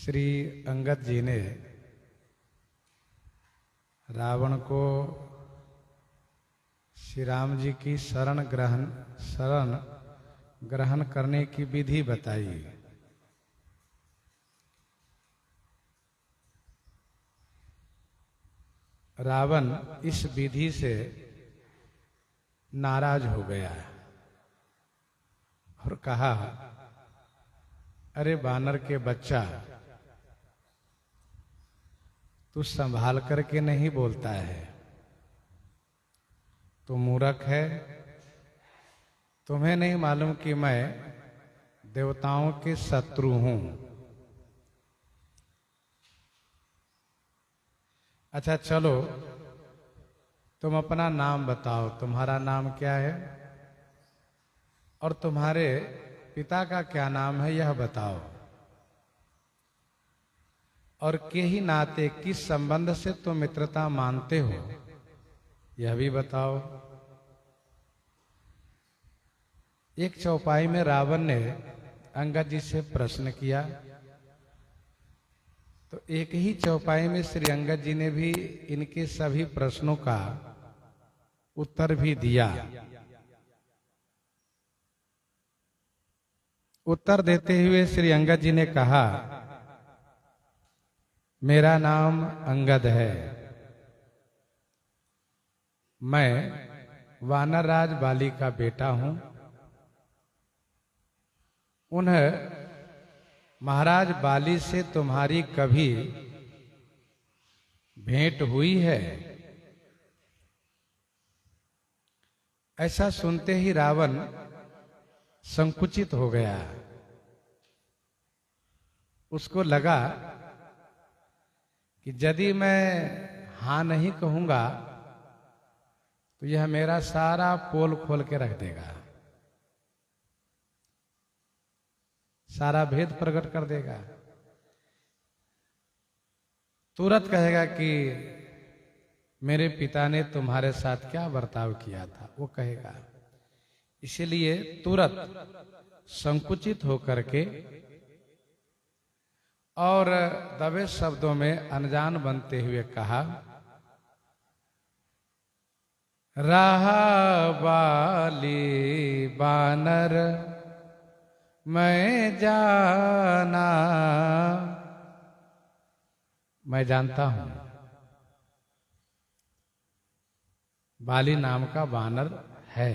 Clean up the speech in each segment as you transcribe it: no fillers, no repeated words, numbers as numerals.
श्री अंगद जी ने रावण को श्री राम जी की शरण ग्रहण करने की विधि बताई। रावण इस विधि से नाराज हो गया और कहा, अरे बानर के बच्चा, तू संभाल करके नहीं बोलता है, तू मूर्ख है। तुम्हें नहीं मालूम कि मैं देवताओं के शत्रु हूं। अच्छा चलो, तुम अपना नाम बताओ, तुम्हारा नाम क्या है और तुम्हारे पिता का क्या नाम है, यह बताओ। और के ही नाते किस संबंध से तुम मित्रता मानते हो, यह भी बताओ। एक चौपाई में रावण ने अंगद जी से प्रश्न किया, तो एक ही चौपाई में श्री अंगद जी ने भी इनके सभी प्रश्नों का उत्तर भी दिया। उत्तर देते हुए श्री अंगद जी ने कहा, मेरा नाम अंगद है, मैं वानरराज बाली का बेटा हूं। उन्हें महाराज बाली से तुम्हारी कभी भेंट हुई है? ऐसा सुनते ही रावण संकुचित हो गया। उसको लगा कि यदि मैं हां नहीं कहूंगा तो यह मेरा सारा पोल खोल के रख देगा, सारा भेद प्रकट कर देगा। तुरंत कहेगा कि मेरे पिता ने तुम्हारे साथ क्या बर्ताव किया था, वो कहेगा। इसलिए तुरंत संकुचित होकर के और दबे शब्दों में अनजान बनते हुए कहा, रहा बाली बानर मैं जाना, मैं जानता हूं बाली नाम का वानर है।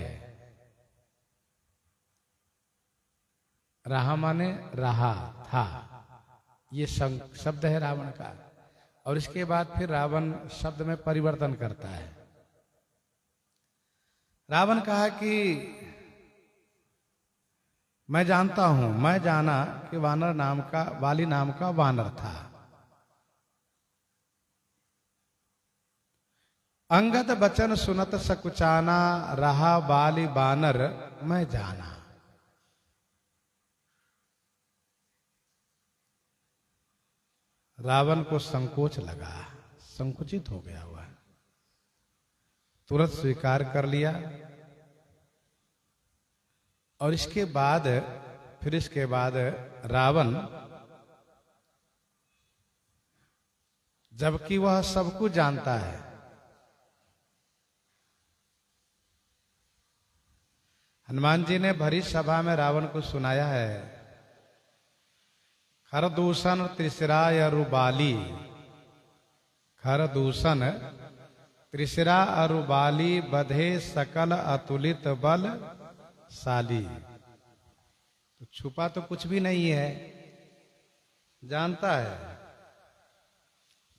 रहा माने रहा था, ये शब्द है रावण का। और इसके बाद फिर रावण शब्द में परिवर्तन करता है। रावण कहा कि मैं जानता हूं, मैं जाना कि वानर नाम का, बाली नाम का वानर था। अंगद बचन सुनत सकुचाना, रहा बाली बानर मैं जाना। रावण को संकोच लगा, संकुचित हो गया हुआ, तुरंत स्वीकार कर लिया। और इसके बाद रावण, जबकि वह सब कुछ जानता है, हनुमान जी ने भरी सभा में रावण को सुनाया है, खरदूषण त्रिशिरा अरुबाली, खरदूषण त्रिशिरा अरुबाली, बधे सकल अतुलित बल साली। तो छुपा तो कुछ भी नहीं है, जानता है,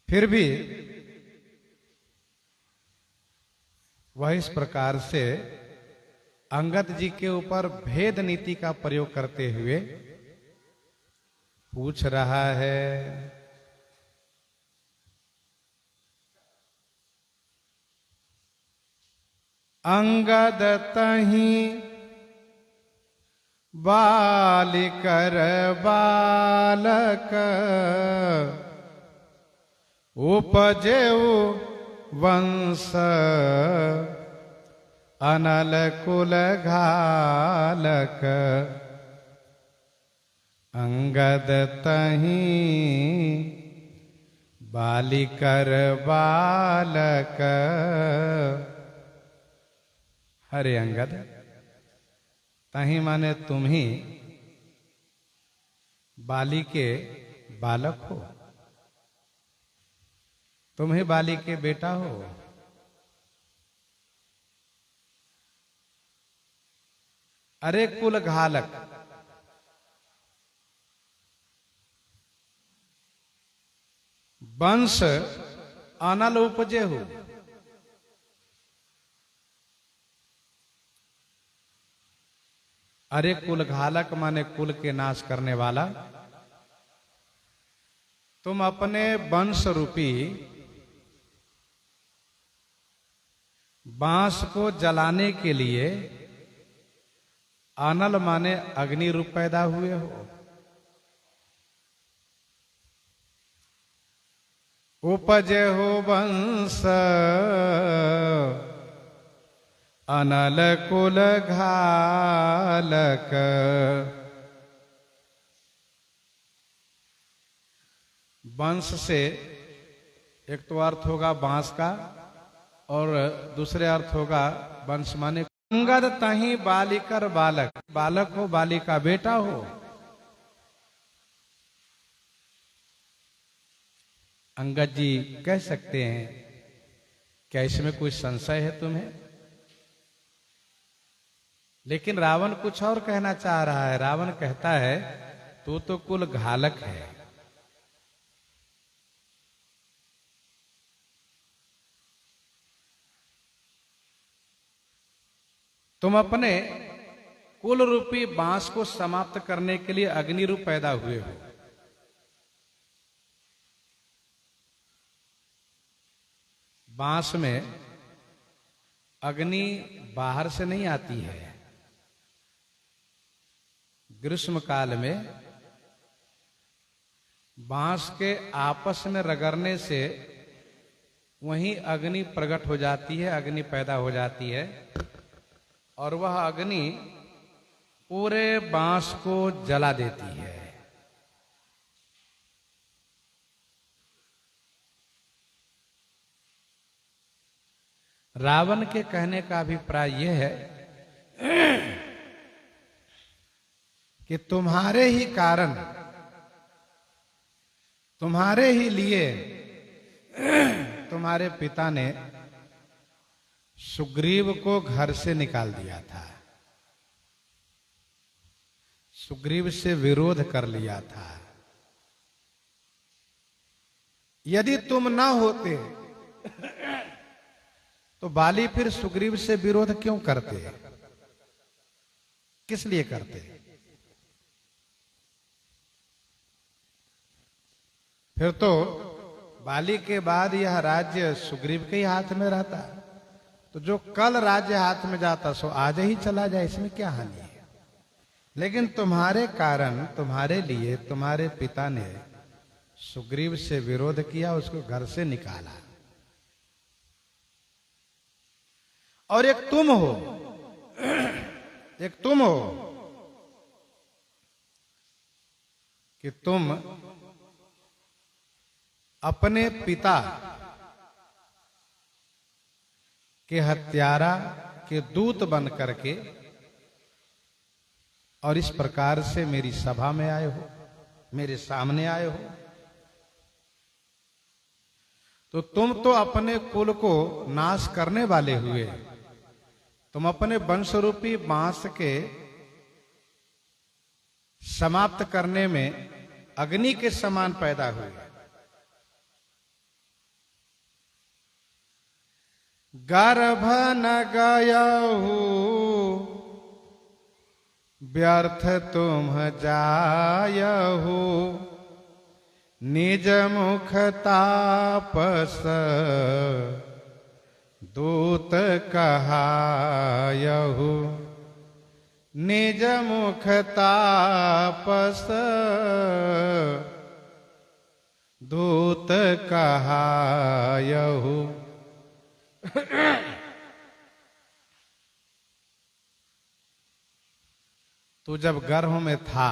फिर भी वह इस प्रकार से अंगद जी के ऊपर भेद नीति का प्रयोग करते हुए पूछ रहा है, अंगद तही बालिकर बालक, उपजेऊ वंश अनल कुल घालक, अंगद तहीं बालिकर बालक। हरे अंगद, तहीं माने तुम ही बाली के बालक हो, तुम ही बाली के बेटा हो। अरे कुल घालक, वंश अनल उपजे हो। अरे कुल घालक माने कुल के नाश करने वाला। तुम अपने वंश रूपी बांस को जलाने के लिए अनल माने अग्नि रूप पैदा हुए हो। उपजे हो वंश अनल कुल घालक। वंश से एक तो अर्थ होगा बांस का और दूसरे अर्थ होगा वंश माने अंगद तहीं बालिकर बालक। बालक हो, बालिका बेटा हो। अंगद जी कह सकते हैं, क्या इसमें कोई संशय है तुम्हें? लेकिन रावण कुछ और कहना चाह रहा है। रावण कहता है तू तो कुल घालक है, तुम अपने कुल रूपी बांस को समाप्त करने के लिए अग्नि रूप पैदा हुए हो। बांस में अग्नि बाहर से नहीं आती है। ग्रीष्म काल में बांस के आपस में रगड़ने से वहीं अग्नि प्रकट हो जाती है, अग्नि पैदा हो जाती है और वह अग्नि पूरे बांस को जला देती है। रावण के कहने का अभिप्राय यह है कि तुम्हारे ही कारण, तुम्हारे ही लिए तुम्हारे पिता ने सुग्रीव को घर से निकाल दिया था, सुग्रीव से विरोध कर लिया था। यदि तुम ना होते तो बाली फिर सुग्रीव से विरोध क्यों करते? किस लिए करते? फिर तो बाली के बाद यह राज्य सुग्रीव के ही हाथ में रहता। तो जो कल राज्य हाथ में जाता सो आज ही चला जाए, इसमें क्या हानि है? लेकिन तुम्हारे कारण, तुम्हारे लिए तुम्हारे पिता ने सुग्रीव से विरोध किया, उसको घर से निकाला। और एक तुम हो, एक तुम हो कि तुम अपने पिता के हत्यारा के दूत बन करके और इस प्रकार से मेरी सभा में आए हो, मेरे सामने आए हो। तो तुम तो अपने कुल को नाश करने वाले हुए। तुम अपने वंश रूपी बांस के समाप्त करने में अग्नि के समान पैदा हुए। गर्भ न गयहु व्यर्थ तुम जायहु, निज मुख तापस दूत कहायहु, निज मुख तापस दूत कहायहु। तू जब गर्भ में था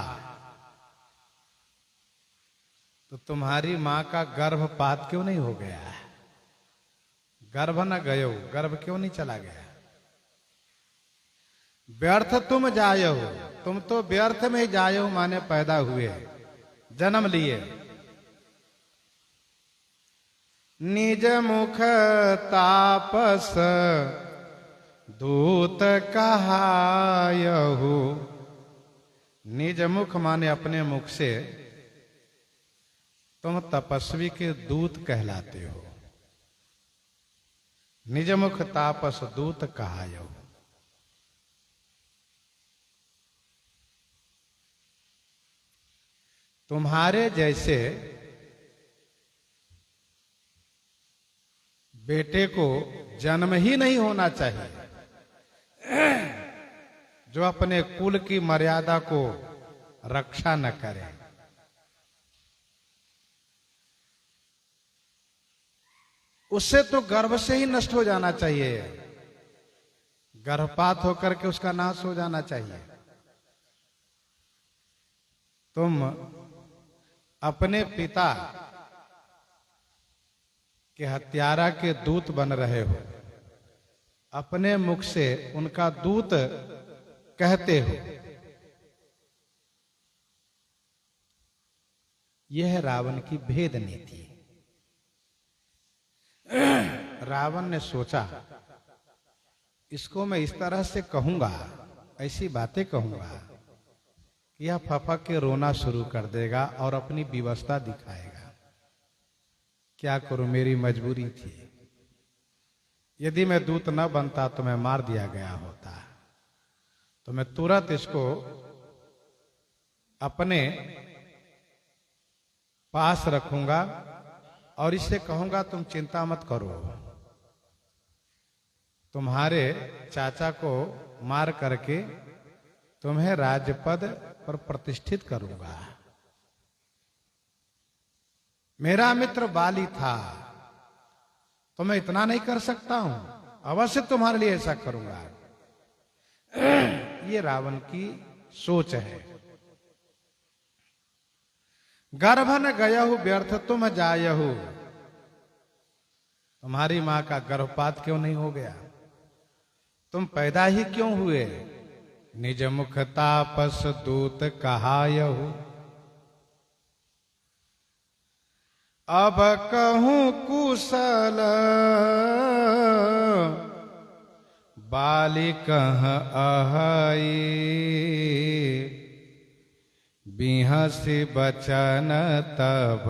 तो तुम्हारी मां का गर्भपात क्यों नहीं हो गया? गर्भ न गयो, गर्भ क्यों नहीं चला गया? व्यर्थ तुम जायो, तुम तो व्यर्थ में ही जायो, माने पैदा हुए, जन्म लिए। निज मुख तापस दूत कहायहु। निज मुख माने अपने मुख से तुम तपस्वी के दूत कहलाते हो। निज मुख तापस दूत कहायहु। तुम्हारे जैसे बेटे को जन्म ही नहीं होना चाहिए, जो अपने कुल की मर्यादा को रक्षा न करे। उससे तो गर्भ से ही नष्ट हो जाना चाहिए, गर्भपात होकर के उसका नाश हो जाना चाहिए। तुम अपने पिता के हत्यारा के दूत बन रहे हो, अपने मुख से उनका दूत कहते हो। यह है रावण की भेद नीति। रावण ने सोचा, इसको मैं इस तरह से कहूंगा, ऐसी बातें कहूंगा, यह फपक के रोना शुरू कर देगा और अपनी विवशता दिखाएगा। क्या करूं, मेरी मजबूरी थी। यदि मैं दूत न बनता तो मैं मार दिया गया होता। तो मैं तुरंत इसको अपने पास रखूंगा और इससे कहूंगा, तुम चिंता मत करो, तुम्हारे चाचा को मार करके तुम्हें राजपद पर प्रतिष्ठित करूंगा। मेरा मित्र बाली था, तो मैं इतना नहीं कर सकता हूं, अवश्य तुम्हारे लिए ऐसा करूंगा। ये रावण की सोच है। गर्भ न गयहु व्यर्थ तुम जायहु। तुम्हारी मां का गर्भपात क्यों नहीं हो गया? तुम पैदा ही क्यों हुए? निज मुख तापस दूत कहायहु। अब कहूं कुशल बाली कह अहई। बिहसी बचन तब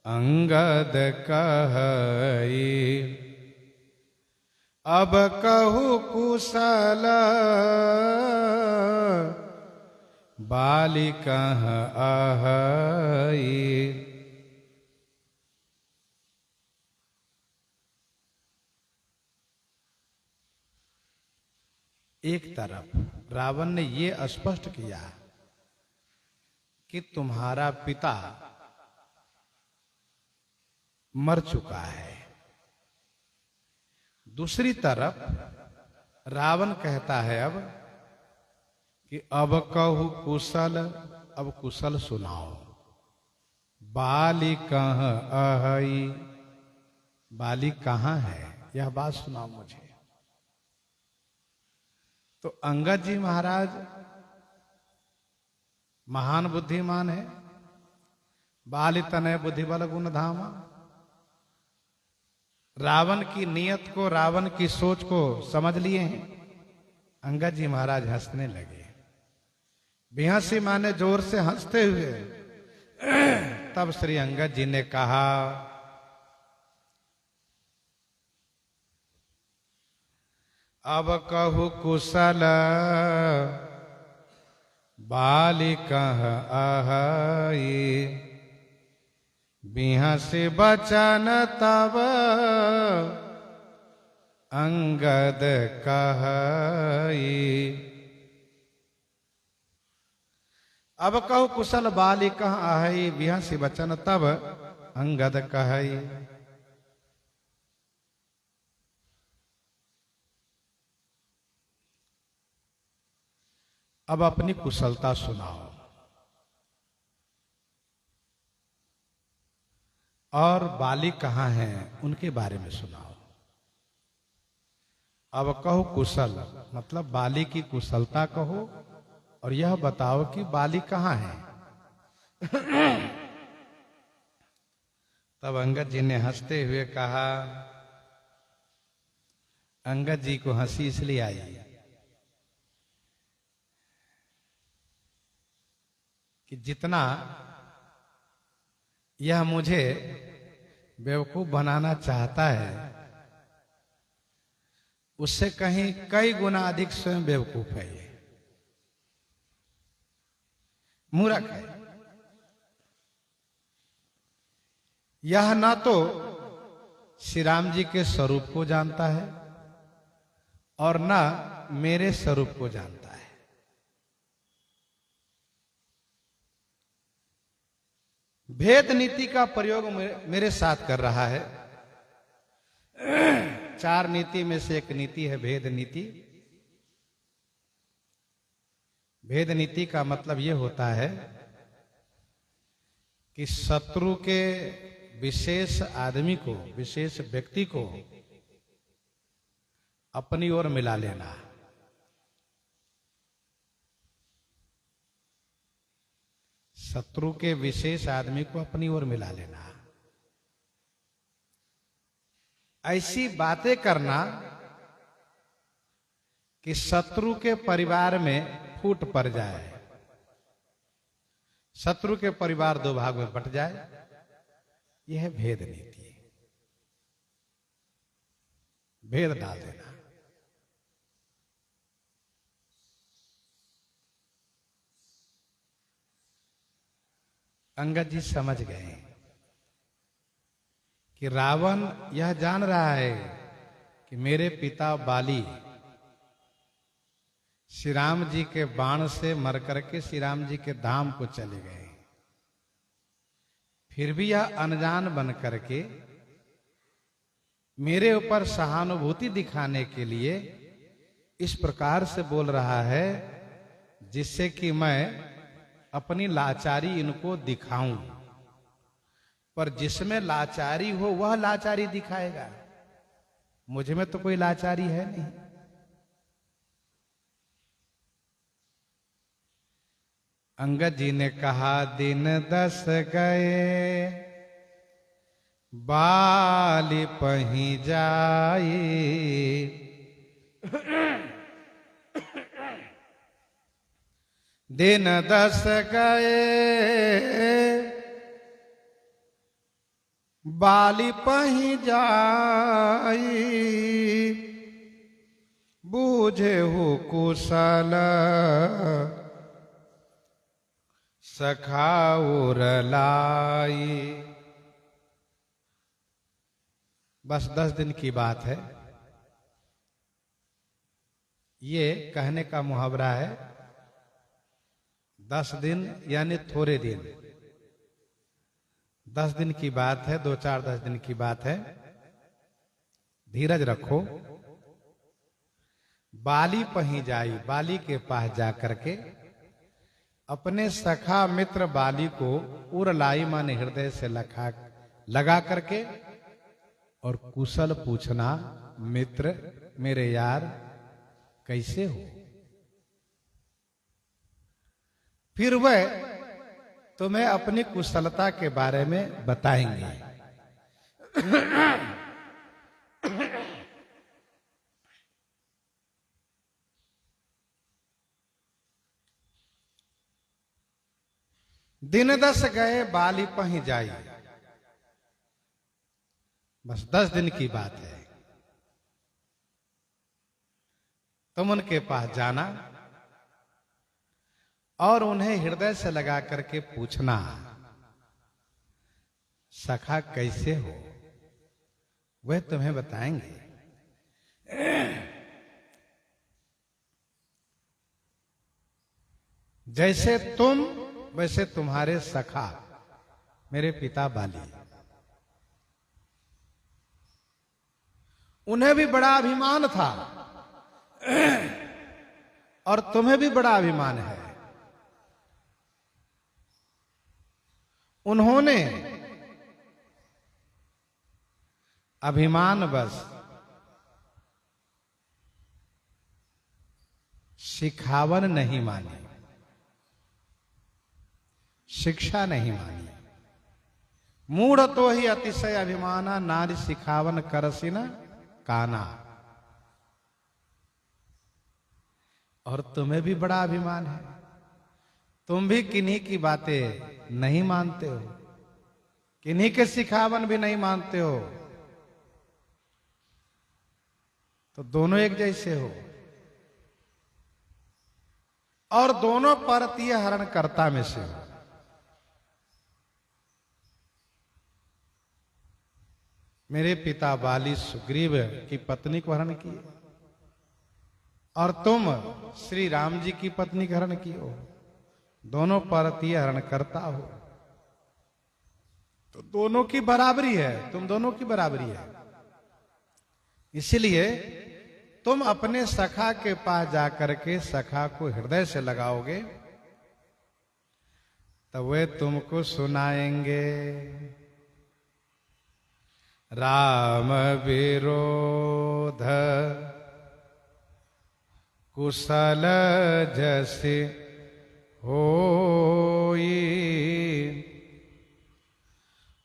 अंगद कहई। अब कहूं कुशल बाली कह अहई। एक तरफ रावण ने यह स्पष्ट किया कि तुम्हारा पिता मर चुका है। दूसरी तरफ रावण कहता है अब कि अब कहूं कुशल, अब कुशल सुनाओ। बाली कह अहई, बाली कहां है, यह बात सुनाओ मुझे। तो अंगद जी महाराज महान बुद्धिमान है। बाली तनय बुद्धि बल गुण धामा। रावण की नीयत को, रावण की सोच को समझ लिए हैं। अंगद जी महाराज हंसने लगे। बेहसी माने जोर से हंसते हुए। तब श्री अंगद जी ने कहा, अब कहु कुशल बाली कह अहई। बिहसी बचन तब अंगद कहई। अब कहु कुशल बाली कह अहई। बिहसी बचन तब अंगद कहई। अब अपनी कुशलता सुनाओ। और बाली कहाँ हैं उनके बारे में सुनाओ। अब कहो कुशल, मतलब बाली की कुशलता कहो और यह बताओ कि बाली कहाँ है। तब अंगद जी ने हंसते हुए कहा, अंगद जी को हंसी इसलिए आई कि जितना यह मुझे बेवकूफ बनाना चाहता है उससे कहीं कई गुना अधिक स्वयं बेवकूफ है, ये मूर्ख है। यह ना तो श्री राम जी के स्वरूप को जानता है और ना मेरे स्वरूप को जानता है। भेद नीति का प्रयोग मेरे साथ कर रहा है। 4 नीति में से एक नीति है भेद नीति। भेद नीति का मतलब यह होता है कि शत्रु के विशेष आदमी को, विशेष व्यक्ति को अपनी ओर मिला लेना। शत्रु के विशेष आदमी को अपनी ओर मिला लेना, ऐसी बातें करना कि शत्रु के परिवार में फूट पड़ जाए, शत्रु के परिवार 2 भाग में बंट जाए। यह भेद नीति है, भेद डाल देना। अंगद जी समझ गए कि रावण यह जान रहा है कि मेरे पिता बाली श्री राम जी के बाण से मर करके श्री राम जी के धाम को चले गए, फिर भी यह अनजान बन करके मेरे ऊपर सहानुभूति दिखाने के लिए इस प्रकार से बोल रहा है जिससे कि मैं अपनी लाचारी इनको दिखाऊं। पर जिसमें लाचारी हो वह लाचारी दिखाएगा, मुझ में तो कोई लाचारी है नहीं। अंगद जी ने कहा, दिन 10 गए बाली पही जाई, दिन 10 गए बाली पही जाई, बूझे हो कुशल सखाउर लाई। बस 10 दिन की बात है। ये कहने का मुहावरा है। 10 दिन यानी थोड़े दिन, 10 दिन की बात है, 2-4 10 दिन की बात है। धीरज रखो। बाली पही जाई, बाली के पास जाकर के अपने सखा मित्र बाली को उरलाई माने हृदय से लगा करके और कुशल पूछना, मित्र मेरे यार कैसे हो। फिर वह तुम्हें अपनी कुशलता के बारे में बताएंगे। दिन 10 गए बाली पही जाई। बस 10 दिन की बात है। तुम उनके पास जाना और उन्हें हृदय से लगा करके पूछना, सखा कैसे हो। वह तुम्हें बताएंगे। जैसे तुम वैसे तुम्हारे सखा मेरे पिता बाली। उन्हें भी बड़ा अभिमान था और तुम्हें भी बड़ा अभिमान है। उन्होंने अभिमान बस सिखावन नहीं मानी, शिक्षा नहीं मानी। मूढ़ तो ही अतिशय अभिमाना, नारी सिखावन करसी न काना। और तुम्हें भी बड़ा अभिमान है, तुम भी किन्हीं की बातें नहीं मानते हो, किन्हीं के सिखावन भी नहीं मानते हो, तो दोनों एक जैसे हो और दोनों परतीय हरणकर्ता में से हो। मेरे पिता बाली सुग्रीव की पत्नी को हरण किए और तुम श्री राम जी की पत्नी का हरण की हो, दोनों परतीय हरणकर्ता हो, तो दोनों की बराबरी है, तुम दोनों की बराबरी है। इसलिए तुम अपने सखा के पास जाकर के सखा को हृदय से लगाओगे तो वे तुमको सुनाएंगे, राम विरोध कुशल जसि होई,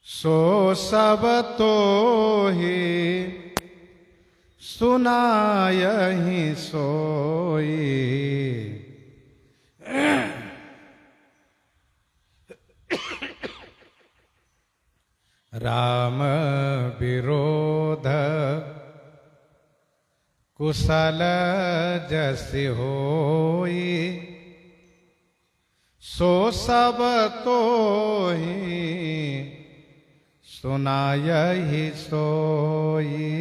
सो सब तो ही सुनायहि सोई। राम विरोध कुशल जसि होई, सो सब तो ही सुनायहि सोई।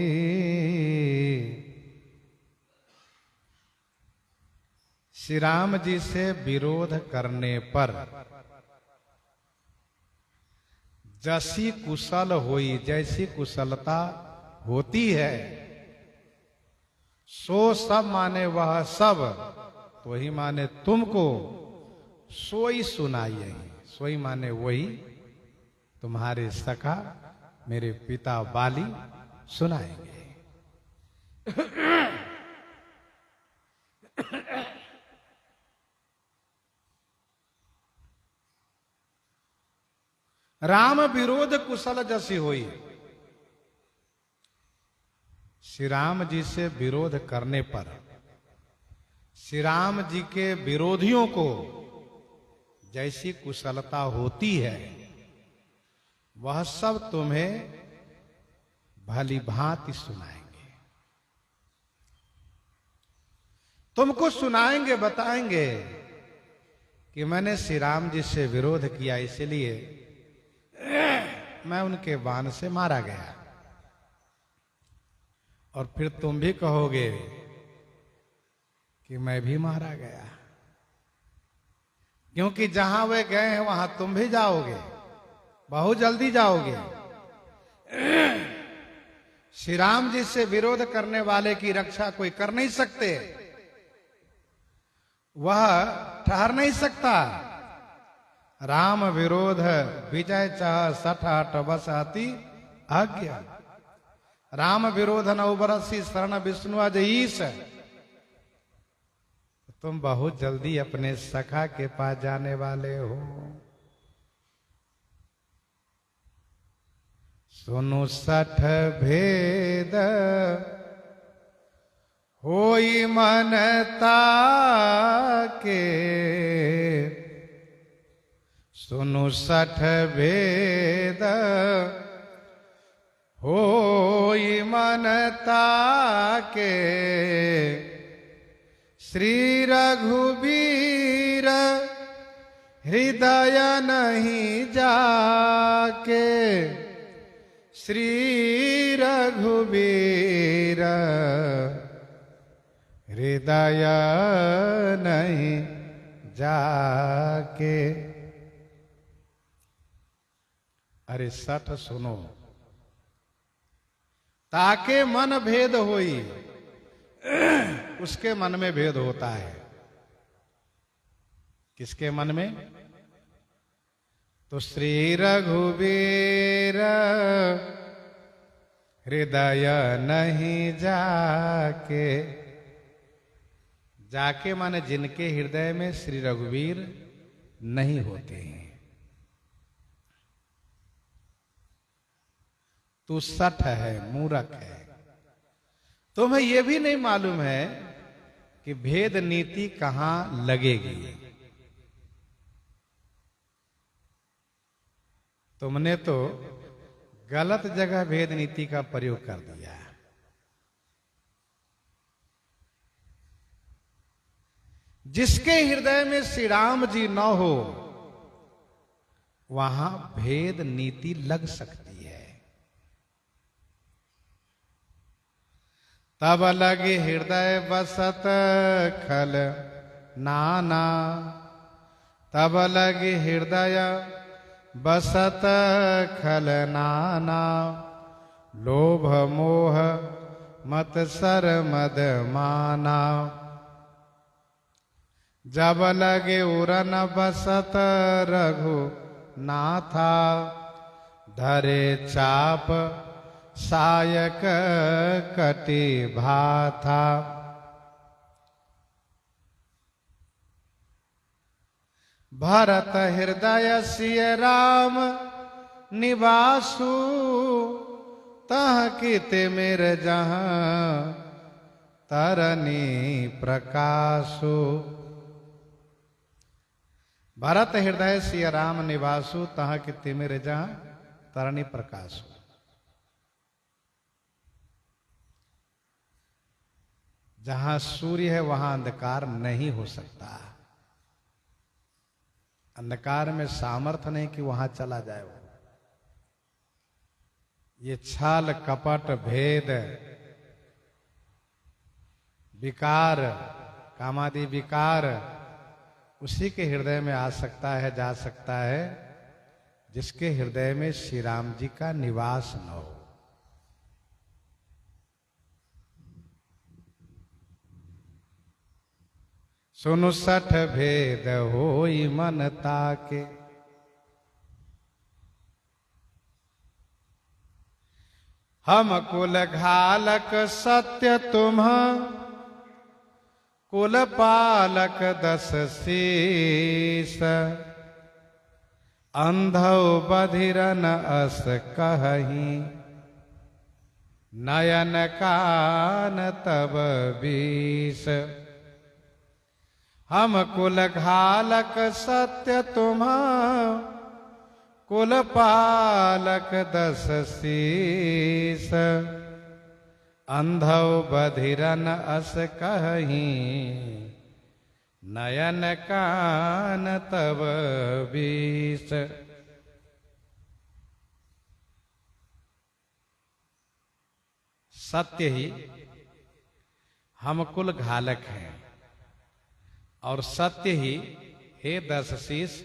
श्री राम जी से विरोध करने पर जैसी कुशल होई, जैसी कुशलता होती है, सो सब माने वह सब, तो ही माने तुमको, सोई सुनाई। सोई माने वही तुम्हारे सखा मेरे पिता बाली सुनाएंगे। राम विरोध कुशल जैसी हुई। श्री राम जी से विरोध करने पर श्री राम जी के विरोधियों को जैसी कुशलता होती है, वह सब तुम्हें भली भांति सुनाएंगे, तुमको सुनाएंगे, बताएंगे कि मैंने श्री राम जी से विरोध किया, इसलिए मैं उनके बाण से मारा गया। और फिर तुम भी कहोगे कि मैं भी मारा गया, क्योंकि जहां वे गए हैं वहां तुम भी जाओगे, बहुत जल्दी जाओगे। श्री राम जी से विरोध करने वाले की रक्षा कोई कर नहीं सकते, वह ठहर नहीं सकता। राम विरोध विजय चाह सठ आठ बस आती आज्ञा, राम विरोध नौ बरसी शरण विष्णु अज ईश। तुम बहुत जल्दी अपने सखा के पास जाने वाले हो। सुनु सठ भेद होई मनता के, सुनु सठ भेद होई मनता के, श्री रघुबीर हृदय नहीं जाके, श्री रघुबीर हृदय नहीं जाके। अरे सठ सुनो, ताके मन भेद होई, उसके मन में भेद होता है। किसके मन में? तो श्री रघुबीर हृदय नहीं जाके, जाके माने जिनके हृदय में श्री रघुवीर नहीं होते हैं। तू सठ है, मूर्ख है, तुम्हें यह भी नहीं मालूम है कि भेद नीति कहां लगेगी। तुमने तो गलत जगह भेद नीति का प्रयोग कर दिया। जिसके हृदय में श्री राम जी न हो वहां भेद नीति लग सकती है। तब लगे हृदय बसत खल नाना, तब लगे हृदय बसत खल नाना, लोभ मोह मत सर मद माना। जब लगे उरन बसत रघु नाथा, धरे चाप सायक कटि भाथा। भरत हृदय सिय राम निवासु, तह किते मेरे जहां तरनी प्रकाशु। भरत हृदय सिय राम निवासु, तह किते मेरे जहां तरनी प्रकाशु। जहां सूर्य है वहां अंधकार नहीं हो सकता। अंधकार में सामर्थ्य नहीं कि वहां चला जाए वो। ये छल कपट भेद विकार कामादि विकार उसी के हृदय में आ सकता है, जा सकता है जिसके हृदय में श्री राम जी का निवास न हो। सुनु सठ भेद होई मन ताके, हम कुल घालक सत्य तुम, कुल पालक दस शीस। अंधौ बधिरन अस कहही, नयन कान तब बीस। हम कुल घालक सत्य तुम, कुल पालक दस शीस। अंधौ बधिरन अस कहही, नयन कान तब बीस। सत्य ही हम कुल घालक हैं और सत्य ही हे दस शीस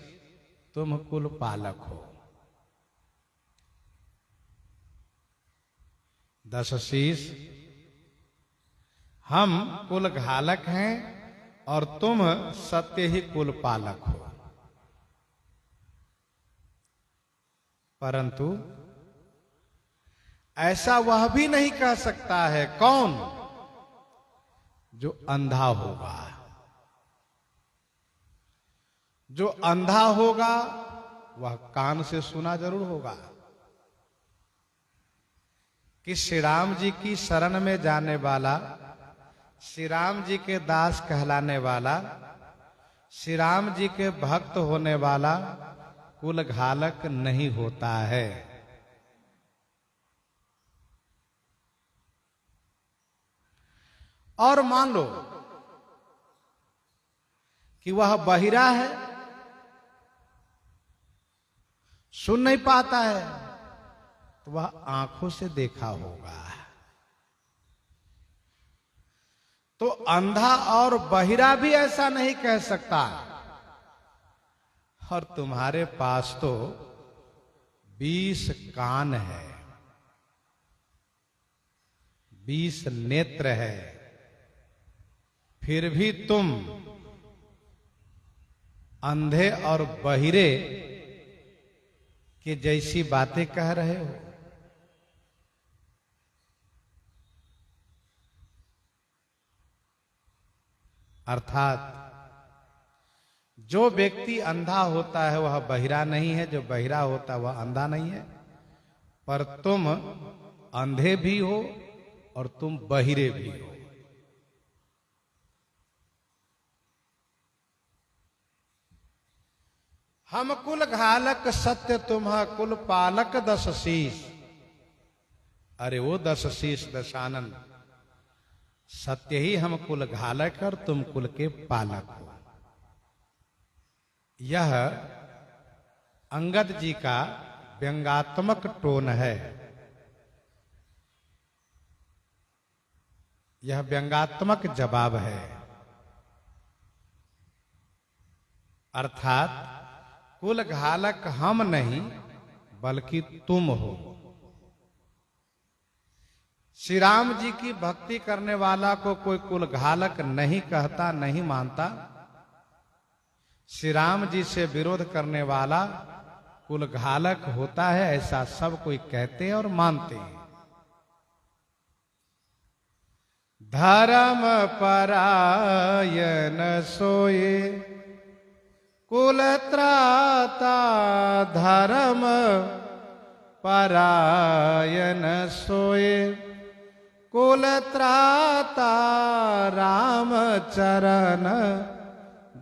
तुम कुल पालक हो। दस शीस हम कुल घालक हैं और तुम सत्य ही कुल पालक हो। परंतु ऐसा वह भी नहीं कह सकता है। कौन? जो अंधा होगा। जो अंधा होगा वह कान से सुना जरूर होगा कि श्री राम जी की शरण में जाने वाला, श्री राम जी के दास कहलाने वाला, श्री राम जी के भक्त होने वाला कुल घालक नहीं होता है। और मान लो कि वह बहिरा है, सुन नहीं पाता है, तो वह आंखों से देखा होगा। तो अंधा और बहिरा भी ऐसा नहीं कह सकता। और तुम्हारे पास तो 20 कान है, 20 नेत्र है, फिर भी तुम अंधे और बहिरे के जैसी बातें कह रहे हो। अर्थात जो व्यक्ति अंधा होता है वह बहिरा नहीं है, जो बहिरा होता है वह अंधा नहीं है। पर तुम अंधे भी हो और तुम बहिरे भी हो। हम कुल घालक सत्य तुम्हा कुल पालक दस शीश। अरे वो दस शीश दशानन, सत्य ही हम कुल घालक और तुम कुल के पालक हो। यह अंगद जी का व्यंगात्मक टोन है। यह व्यंगात्मक जवाब है। अर्थात कुल घालक हम नहीं बल्कि तुम हो। श्री राम जी की भक्ति करने वाला को कोई कुल घालक नहीं कहता, नहीं मानता। श्री राम जी से विरोध करने वाला कुल घालक होता है, ऐसा सब कोई कहते हैं और मानते हैं। धर्म परायण सोए कुल त्राता, धर्म परायण सोए कुल त्राता, राम चरण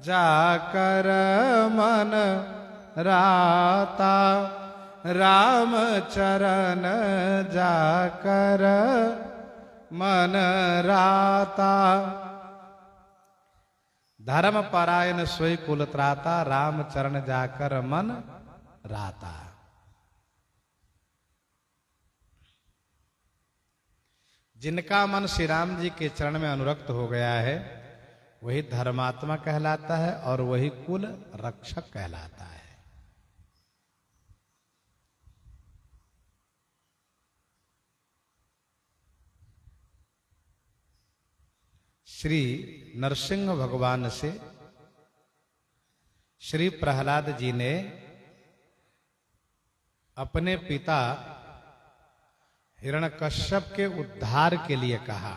जाकर मन राता, राम चरण जाकर मन राता। धर्म परायण सोई कुल त्राता, राम चरण जाकर मन राता। जिनका मन श्री राम जी के चरण में अनुरक्त हो गया है वही धर्मात्मा कहलाता है और वही कुल रक्षक कहलाता है। श्री नरसिंह भगवान से श्री प्रहलाद जी ने अपने पिता हिरण्यकश्यप के उद्धार के लिए कहा,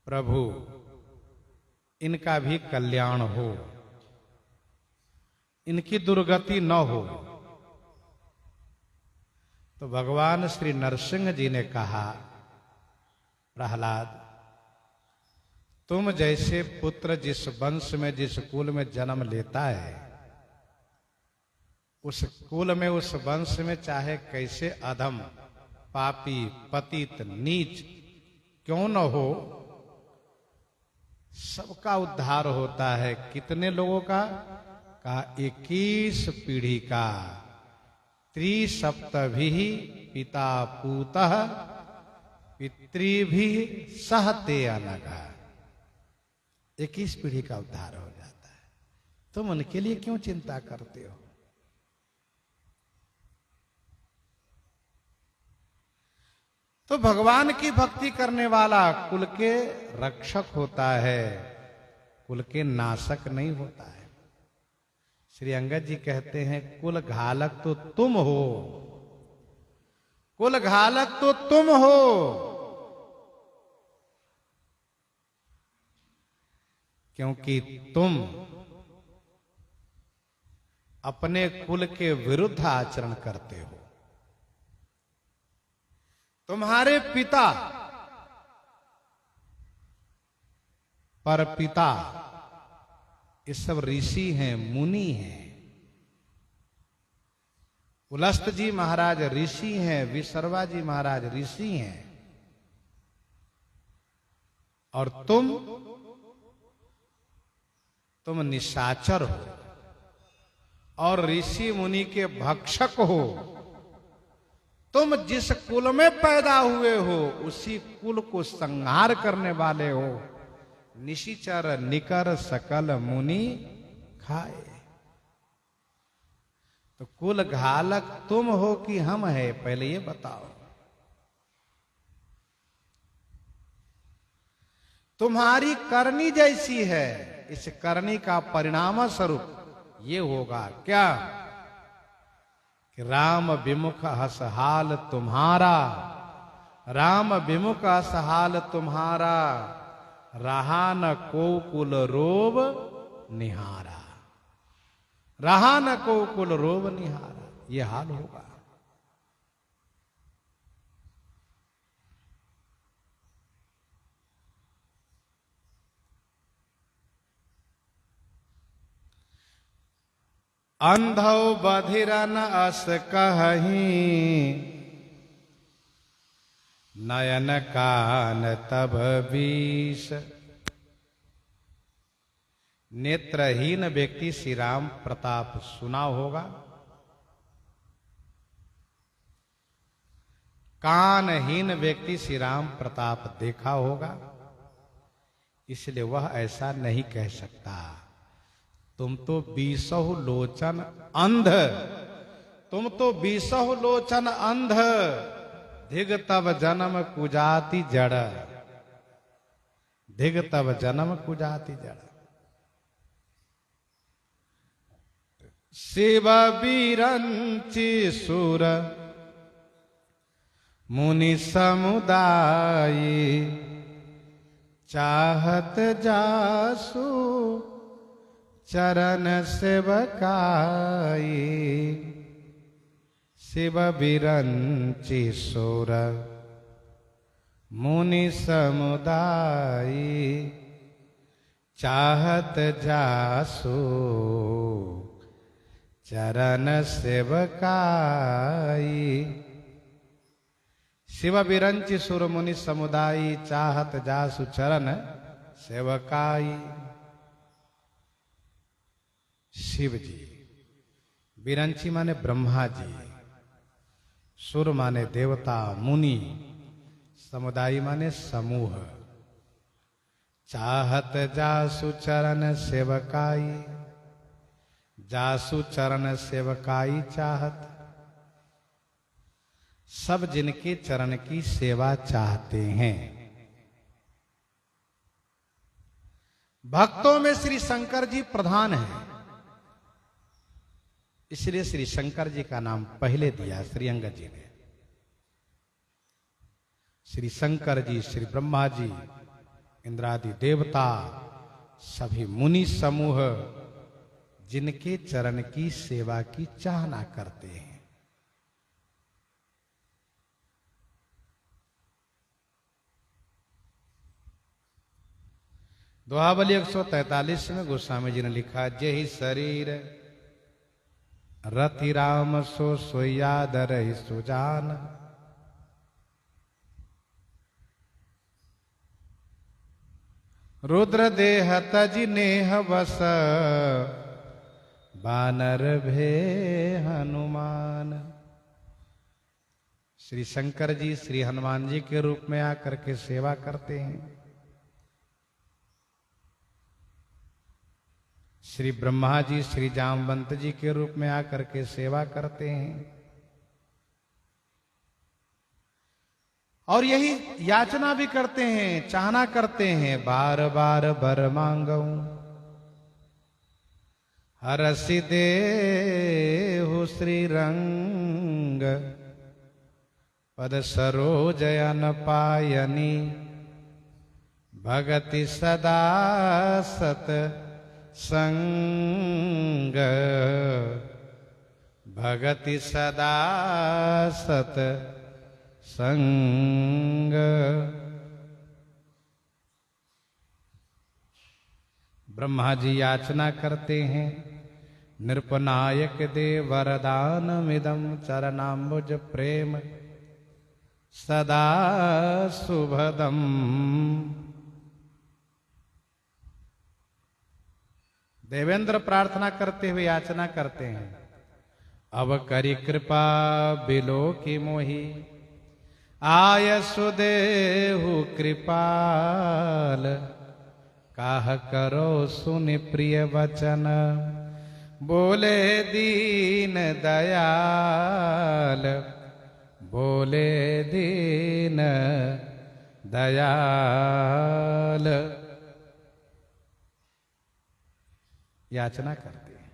प्रभु इनका भी कल्याण हो, इनकी दुर्गति न हो। तो भगवान श्री नरसिंह जी ने कहा, प्रहलाद तुम जैसे पुत्र जिस वंश में जिस कुल में जन्म लेता है, उस कुल में उस वंश में चाहे कैसे अधम पापी पतित नीच क्यों न हो, सबका उद्धार होता है। कितने लोगों का? 21 पीढ़ी का। त्रिसप्तभिः पिता पूतः पितृभिः सहते अनघा। 21 पीढ़ी का उद्धार हो जाता है। तुम उनके लिए क्यों चिंता करते हो? तो भगवान की भक्ति करने वाला कुल के रक्षक होता है, कुल के नाशक नहीं होता है। श्री अंगद जी कहते हैं, कुल घालक तो तुम हो, कुल घालक तो तुम हो। क्योंकि तुम अपने कुल के विरुद्ध आचरण करते हो। तुम्हारे पिता पर पिता ये सब ऋषि हैं, मुनि हैं। उलस्त जी महाराज ऋषि हैं, विसर्वा जी महाराज ऋषि हैं, और तुम निशाचर हो और ऋषि मुनि के भक्षक हो। तुम जिस कुल में पैदा हुए हो उसी कुल को संहार करने वाले हो। निशिचर निकर सकल मुनि खाए। तो कुल घालक तुम हो कि हम है, पहले ये बताओ। तुम्हारी करनी जैसी है, इस करनी का परिणाम स्वरूप ये होगा क्या कि राम विमुख हसहाल तुम्हारा, राम विमुख हसहाल तुम्हारा, रहा न को कुल रोब निहारा, रहा न को कुल रोब निहारा, ये हाल होगा। अंधौ बधिरन अस कहीं, नयन कान तब बीस। नेत्रहीन व्यक्ति श्री राम प्रताप सुना होगा, कानहीन व्यक्ति श्री राम प्रताप देखा होगा, इसलिए वह ऐसा नहीं कह सकता। तुम तो 20 लोचन अंध, तुम तो 20 लोचन अंध, धिग तब जन्म कुजाति जड़, धिग तब जन्म कुजाति जड़। शिव बीरंची सुर मुनि समुदाय, चाहत जासु चरण सेवकाई। शिव बिरंची सुर मुनि समुदाय, चाहत जासु चरण सेवकाई। शिव बिरंची सुर मुनि समुदाय, चाहत जासु चरण सेवकाई। शिव जी, बिरंची माने ब्रह्मा जी, सुर माने देवता मुनि, समुदाय माने समूह। चाहत जासु चरण सेवकाई, जासु चरण सेवकाई चाहत। सब जिनके चरण की सेवा चाहते हैं। भक्तों में श्री शंकर जी प्रधान हैं, इसलिए श्री शंकर जी का नाम पहले दिया श्री अंगद जी ने। श्री शंकर जी, श्री ब्रह्मा जी, इंद्रादि देवता, सभी मुनि समूह जिनके चरण की सेवा की चाहना करते हैं। दोहावली 143 में गोस्वामी जी ने लिखा, जेहि शरीर रति राम सो सोयाद रही सुजान। रुद्र देह तजि नेह बस, बानर भे हनुमान। श्री शंकर जी श्री हनुमान जी के रूप में आकर के सेवा करते हैं। श्री ब्रह्मा जी श्री जामवंत जी के रूप में आकर के सेवा करते हैं। और यही याचना भी करते हैं, चाहना करते हैं, बार बार बर मांगू हरसि देहु श्री रंग। पद सरोजयन पायनी, भगति सदा सत संग। भगति सदा सत संग। ब्रह्मा जी याचना करते हैं, नृपनायक दे वरदानमिदं चरणाम्बुज प्रेम सदा शुभदम। देवेंद्र प्रार्थना करते हुए याचना करते हैं, अब करी कृपा बिलो की मोही, आय सुदेहु कृपाल। काह करो सुनि प्रिय वचन, बोले दीन दयाल। बोले दीन दयाल। याचना करते हैं।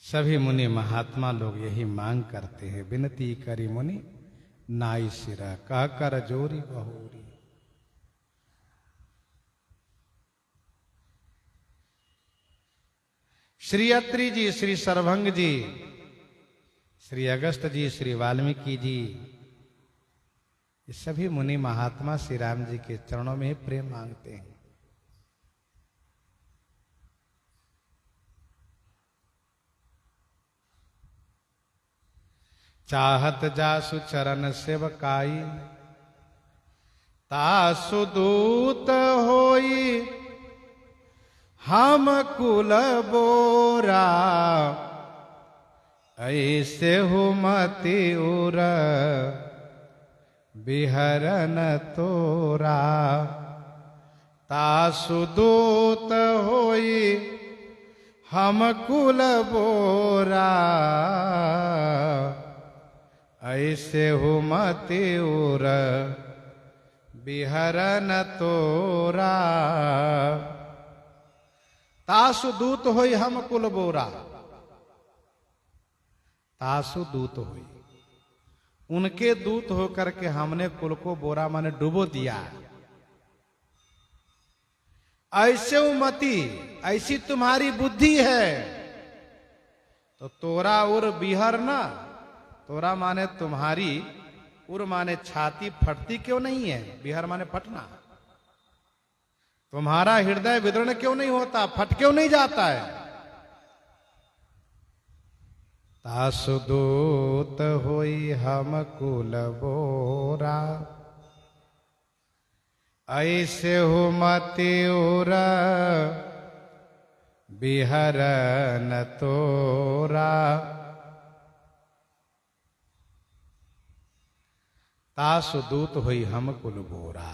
सभी मुनि महात्मा लोग यही मांग करते हैं, विनती करी मुनि नाई सिरा कह कर जोरी बहोरी। श्री अत्रि जी, श्री सर्वभंग जी, श्री अगस्त जी, श्री वाल्मीकि जी, ये सभी मुनि महात्मा श्री राम जी के चरणों में प्रेम मांगते हैं। चाहत जासु चरण सेवकाई, तासु दूत होई हम कुल बोरा। ऐसे हो मति उर बिहरन तोरा। तासु दूत होई हम कुल बोरा। ऐसे हो मति उर बिहरन तोरा। तासु दूत होई हम कुल बोरा। तासु दूत हुई, उनके दूत होकर के हमने कुल को बोरा माने डुबो दिया। ऐसे मति, ऐसी तुम्हारी बुद्धि है तो तोरा उर बिहर ना। तोरा माने तुम्हारी, उर माने छाती, फटती क्यों नहीं है? बिहर माने फटना। तुम्हारा हृदय विदर्ण क्यों नहीं होता, फट क्यों नहीं जाता है? तासु दूत होई हम कुल बोरा। ऐसे हो मति उर बिहरन तोरा। तासु दूत हुई हम कुल बोरा।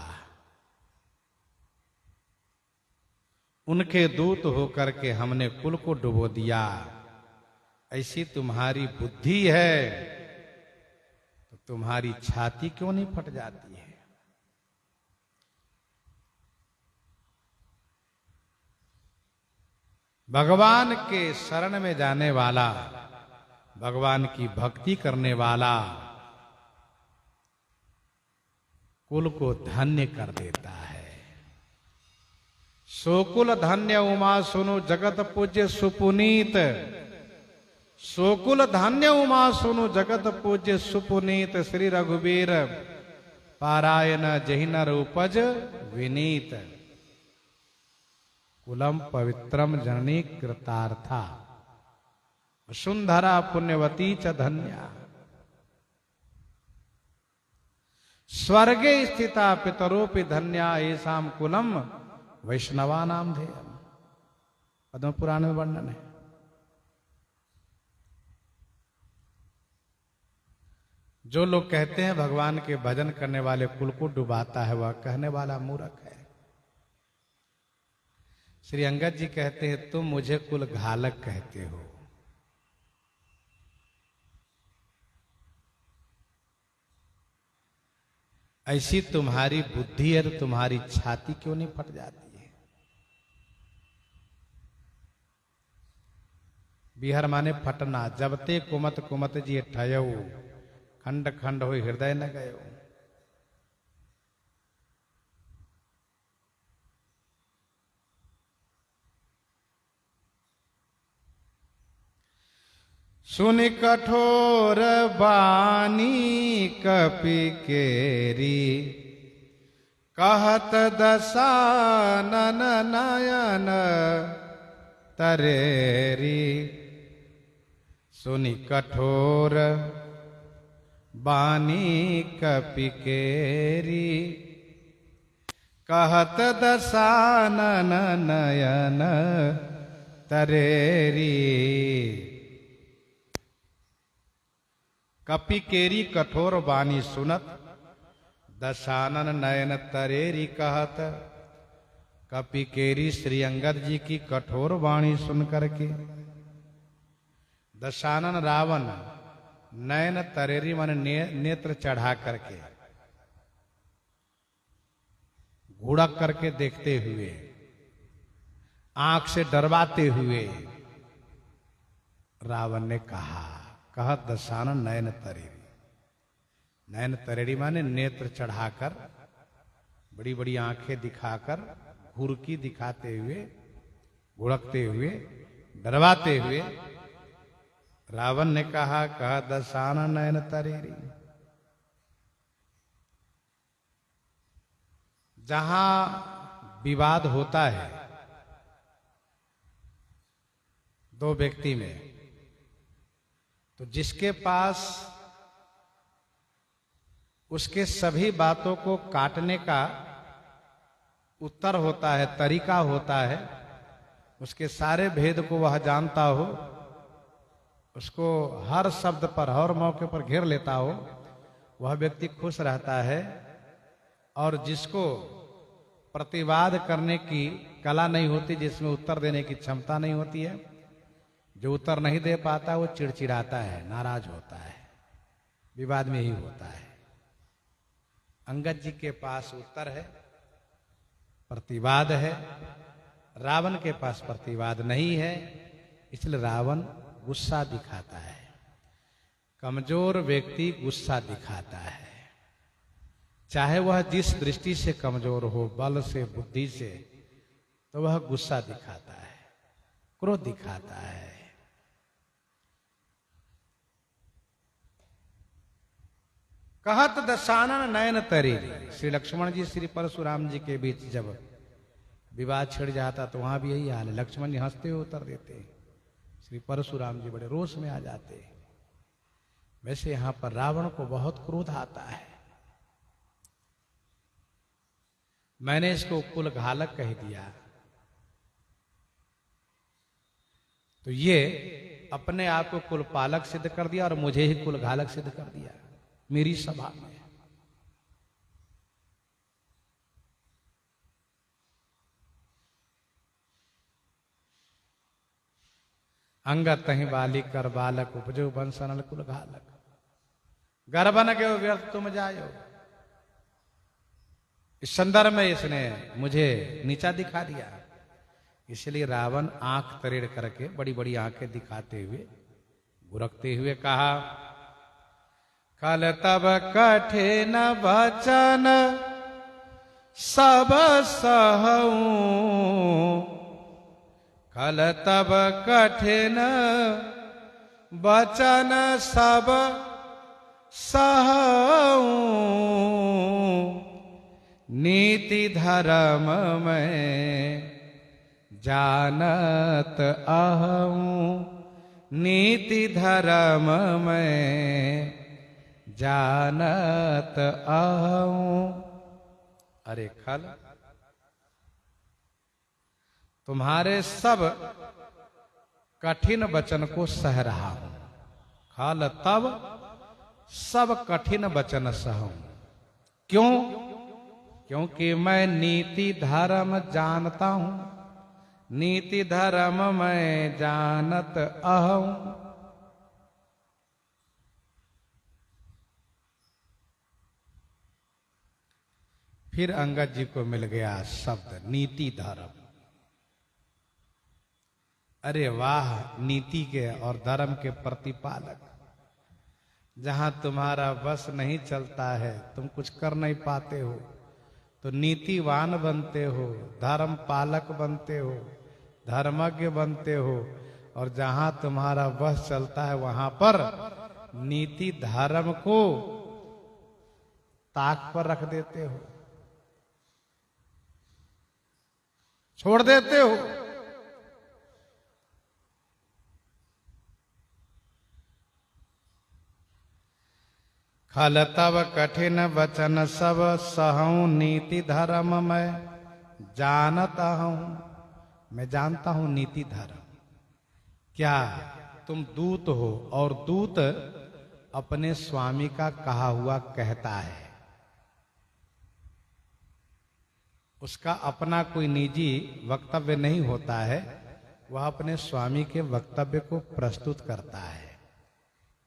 उनके दूत होकर के हमने कुल को डुबो दिया। ऐसी तुम्हारी बुद्धि है तो तुम्हारी छाती क्यों नहीं फट जाती है? भगवान के शरण में जाने वाला, भगवान की भक्ति करने वाला कुल को धन्य कर देता है। सोकुल धन्य उमा सुनु जगत पूज्य सुपुनीत। सोकुल धन्य उमा सुनु जगत पूज्य सुपुनीत। श्री रघुवीर पारायण जहि नर उपज विनीत। कुलम पवित्रम जननी कृतार्था। सुंदरा पुण्यवती च धन्या। स्वर्गे स्थिता पितरोपि धन्या। ऐसाम कुलम वैष्णवा नाम ध्येयम। पद्म पुराण में वर्णन है। जो लोग कहते हैं भगवान के भजन करने वाले कुल को डुबाता है, वह कहने वाला मूर्ख है। श्री अंगद जी कहते हैं तुम मुझे कुल घालक कहते हो। ऐसी तुम्हारी बुद्धि है तो तुम्हारी छाती क्यों नहीं फट जाती है? बिहर माने फटना। जबते कुमत कुमत जी ठयऊ, खंड खंड हो हृदय न गयो। सुनि कठोर बानी कपि केरी। कहत दसानन नयन तरेरी। सुनि कठोर बानी कपि केरी। कहत दसानन नयन तरेरी। कपि केरी कठोर बानी सुनत। दशानन नयन तरेरी कहत। कपि केरी श्री अंगद जी की कठोर वाणी सुन करके दशानन रावण नयन तरेरी मन नेत्र चढ़ा करके घुड़क करके देखते हुए, आंख से डरवाते हुए रावण ने कहा, कहत दशानन नयन तरेरी, नयन तरेड़ी माने नेत्र चढ़ाकर, बड़ी बड़ी आंखें दिखाकर, घुरकी दिखाते हुए, घुड़कते हुए, डरवाते हुए रावण ने कहा दशानन नयन तरेड़ी। जहां विवाद होता है दो व्यक्ति में, तो जिसके पास उसके सभी बातों को काटने का उत्तर होता है, तरीका होता है, उसके सारे भेद को वह जानता हो, उसको हर शब्द पर हर मौके पर घेर लेता हो, वह व्यक्ति खुश रहता है। और जिसको प्रतिवाद करने की कला नहीं होती, जिसमें उत्तर देने की क्षमता नहीं होती है, जो उत्तर नहीं दे पाता वो चिड़चिड़ाता है, नाराज होता है। विवाद में ही होता है। अंगद जी के पास उत्तर है, प्रतिवाद है, रावण के पास प्रतिवाद नहीं है, इसलिए रावण गुस्सा दिखाता है। कमजोर व्यक्ति गुस्सा दिखाता है, चाहे वह जिस दृष्टि से कमजोर हो, बल से, बुद्धि से, तो वह गुस्सा दिखाता है, क्रोध दिखाता है। कहत दशानन नयन तरेड़ी। श्री लक्ष्मण जी श्री परशुराम जी के बीच जब विवाद छिड़ जाता तो वहां भी यही हाल है। लक्ष्मण जी हंसते हुए उत्तर देते, श्री परशुराम जी बड़े रोष में आ जाते। वैसे यहां पर रावण को बहुत क्रोध आता है। मैंने इसको कुलघालक कह दिया, तो ये अपने आप को कुलपालक सिद्ध कर दिया और मुझे ही कुलघालक सिद्ध कर दिया मेरी सभा में। अंगत तहि बालिक कर बालक, उपजो बंसनल कुलघालक। गर्भन के व्यर्थ तुम जायो। इस संदर्भ में इसने मुझे नीचा दिखा दिया। इसलिए रावण आंख तरेड़ करके, बड़ी बड़ी आंखें दिखाते हुए, गुरकते हुए कहा, कल तब कठिन वचन सब सहऊं, कल तब कठिन वचन सब सहऊं, नीति धर्म में जानत अहूं, नीति धर्म में जानत अहूं। अरे खल, तुम्हारे सब कठिन वचन को सह रहा हूं। खल तब सब कठिन वचन सहूं। क्यों? क्योंकि मैं नीति धर्म जानता हूं, नीति धर्म मैं जानत अहूं। फिर अंगद जी को मिल गया शब्द नीति धर्म। अरे वाह, नीति के और धर्म के प्रतिपालक। जहां तुम्हारा बस नहीं चलता है, तुम कुछ कर नहीं पाते हो, तो नीतिवान बनते हो, धर्म पालक बनते हो, धर्मज्ञ बनते हो। और जहां तुम्हारा बस चलता है वहां पर नीति धर्म को ताक पर रख देते हो, छोड़ देते हो। खल तब कठिन वचन सब सहूं, नीति धर्म मैं जानता हूं। मैं जानता हूं नीति धर्म। क्या तुम दूत हो और दूत अपने स्वामी का कहा हुआ कहता है, उसका अपना कोई निजी वक्तव्य नहीं होता है, वह अपने स्वामी के वक्तव्य को प्रस्तुत करता है।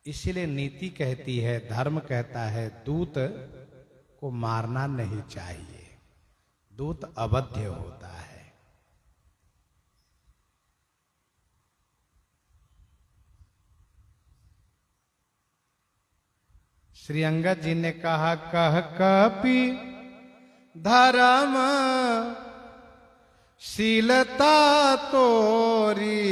इसीलिए नीति कहती है, धर्म कहता है, दूत को मारना नहीं चाहिए, दूत अवध्य होता है। श्री अंगद जी ने कहा, कह कपि धर्म शीलता तोरी,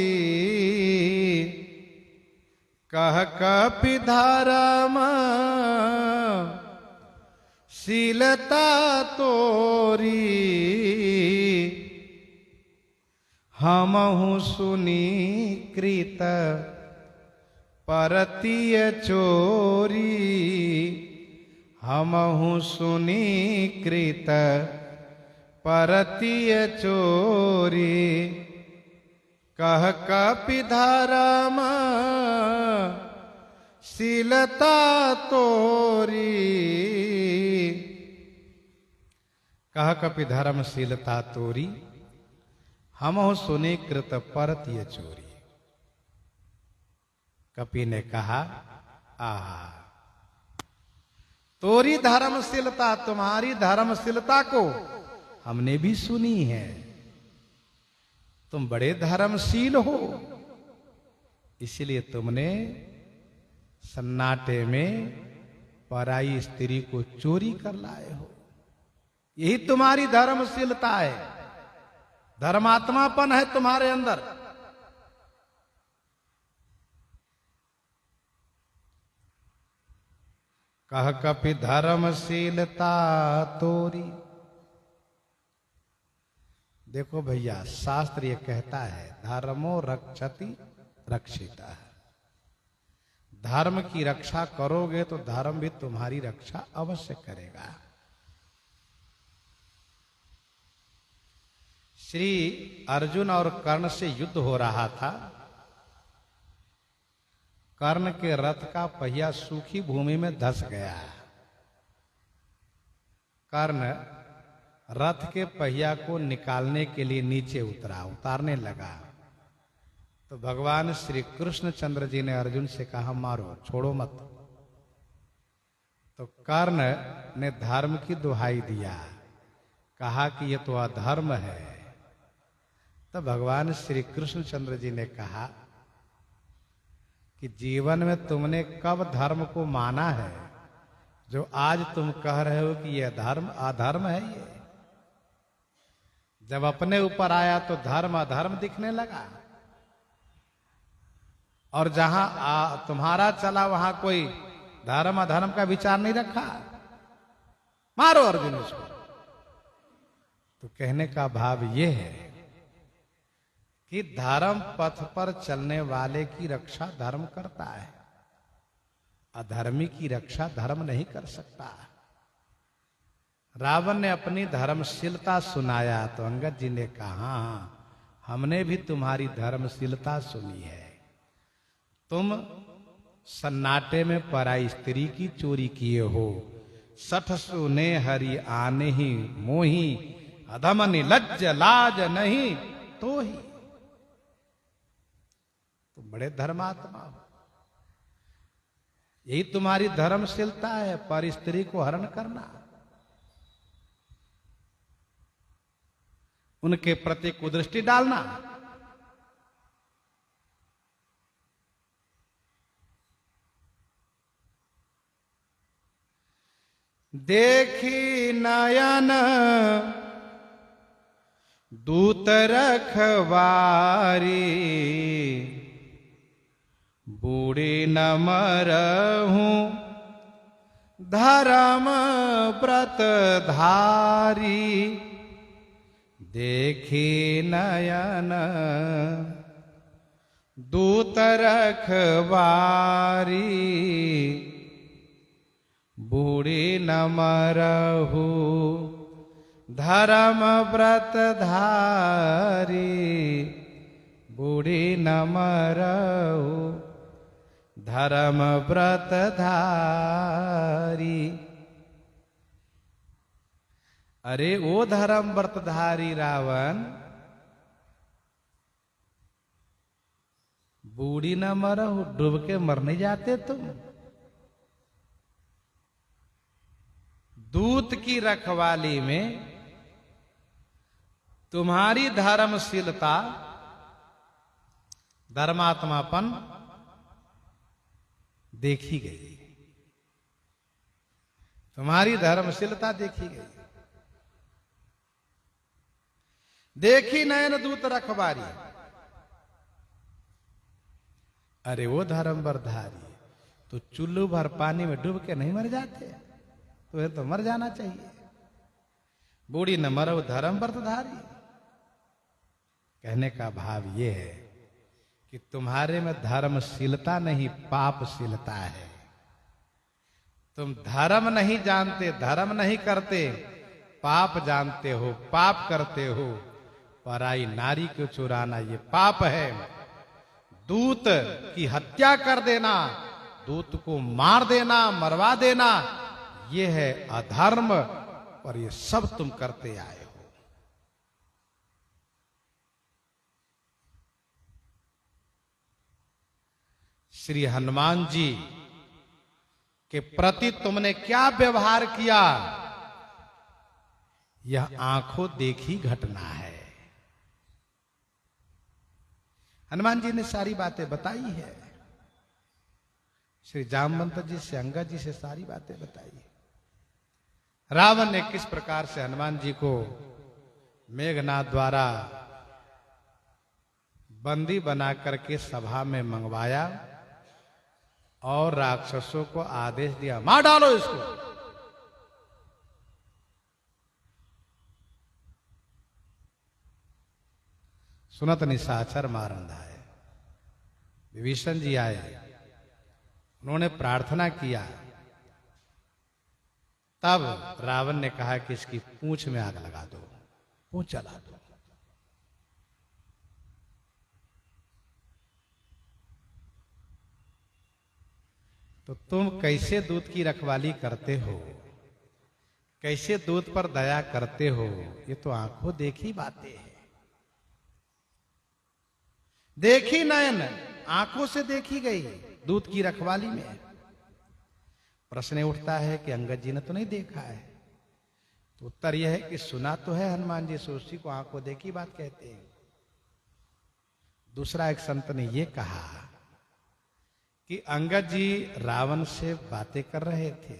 कह कपि धर्म शीलता तोरी, हमहु सुनी कृत परतीय चोरी, हमहु सुनी कृत परतीय चोरी, कह कपि धर्म शीलता तोरी, कह कपि धर्म शीलता तोरी, हमहु सुनी कृत परतीय चोरी। कपि ने कहा, आहा, तोरी धर्मशीलता, तुम्हारी धर्मशीलता को हमने भी सुनी है। तुम बड़े धर्मशील हो, इसलिए तुमने सन्नाटे में पराई स्त्री को चोरी कर लाए हो। यही तुम्हारी धर्मशीलता है, धर्मात्मापन है तुम्हारे अंदर। कह कपि धर्मशीलता तोरी। देखो भैया, शास्त्र ये कहता है, धर्मो रक्षति रक्षिता है। धर्म की रक्षा करोगे तो धर्म भी तुम्हारी रक्षा अवश्य करेगा। श्री अर्जुन और कर्ण से युद्ध हो रहा था। कर्ण के रथ का पहिया सूखी भूमि में धंस गया। कर्ण रथ के पहिया को निकालने के लिए नीचे उतारने लगा, तो भगवान श्री कृष्णचंद्र जी ने अर्जुन से कहा, मारो, छोड़ो मत। तो कर्ण ने धर्म की दुहाई दिया, कहा कि ये तो अधर्म है। तो भगवान श्री कृष्णचंद्र जी ने कहा कि जीवन में तुमने कब धर्म को माना है, जो आज तुम कह रहे हो कि यह धर्म अधर्म है। ये जब अपने ऊपर आया तो धर्म अधर्म दिखने लगा, और जहां तुम्हारा चला वहां कोई धर्म अधर्म का विचार नहीं रखा। मारो अर्जुन इसको। तो कहने का भाव यह है कि धर्म पथ पर चलने वाले की रक्षा धर्म करता है, अधर्मी की रक्षा धर्म नहीं कर सकता। रावण ने अपनी धर्मशीलता सुनाया तो अंगद जी ने कहा, हमने भी तुम्हारी धर्मशीलता सुनी है। तुम सन्नाटे में पराई स्त्री की चोरी किए हो। सठ सुने हरि आने ही मोही, अधम निलज्ज लाज नहीं तो ही। तुम बड़े धर्मात्मा हो, यही तुम्हारी धर्मशीलता है, पर स्त्री को हरण करना, उनके प्रति कुदृष्टि डालना। देखी नयन दूत रखवारी, बूढ़ी न मरहूं धर्म व्रत धारी। देखी नयन दूत रखवारी, बूढ़ी न मरहूं धर्म व्रत धारी। बूढ़ी न मरहूं धर्म व्रत धारी। अरे ओ धर्म व्रतधारी रावण, बूढ़ी न मरहूं, डूब के मर नहीं जाते तुम। दूत की रखवाली में तुम्हारी धर्मशीलता, धर्मात्मापन देखी गई। तुम्हारी धर्मशीलता देखी गई। देखी नयन दूत रखबारी, अरे वो धर्म बरधारी, तो चुल्लू भर पानी में डूब के नहीं मर जाते? तुम्हें तो मर जाना चाहिए। बूढ़ी न मरो धर्म व्रतधारी। कहने का भाव ये है कि तुम्हारे में धर्मशीलता नहीं, पापशीलता है। तुम धर्म नहीं जानते, धर्म नहीं करते, पाप जानते हो, पाप करते हो। पराई नारी को चुराना ये पाप है। दूत की हत्या कर देना, दूत को मार देना, मरवा देना, ये है अधर्म, और ये सब तुम करते आए हो। श्री हनुमान जी के प्रति तुमने क्या व्यवहार किया, यह आंखों देखी घटना है। हनुमान जी ने सारी बातें बताई है। श्री जामवंत जी से, अंगद जी से सारी बातें बताई है। रावण ने किस प्रकार से हनुमान जी को मेघनाद द्वारा बंदी बना करके सभा में मंगवाया और राक्षसों को आदेश दिया, मार डालो इसको। सुनत निशाचर मारंदा है। विभीषण जी आए, उन्होंने प्रार्थना किया। तब रावण ने कहा कि इसकी पूंछ में आग लगा दो, पूंछ जला दो। तो तुम कैसे दूत की रखवाली करते हो, कैसे दूत पर दया करते हो, ये तो आंखों देखी बातें हैं। देखी नयन, आंखों से देखी गई दूत की रखवाली में। प्रश्न उठता है कि अंगद जी ने तो नहीं देखा है। तो उत्तर यह है कि सुना तो है हनुमान जी से, उसी को आंखों देखी बात कहते हैं। दूसरा एक संत ने यह कहा कि अंगद जी रावण से बातें कर रहे थे,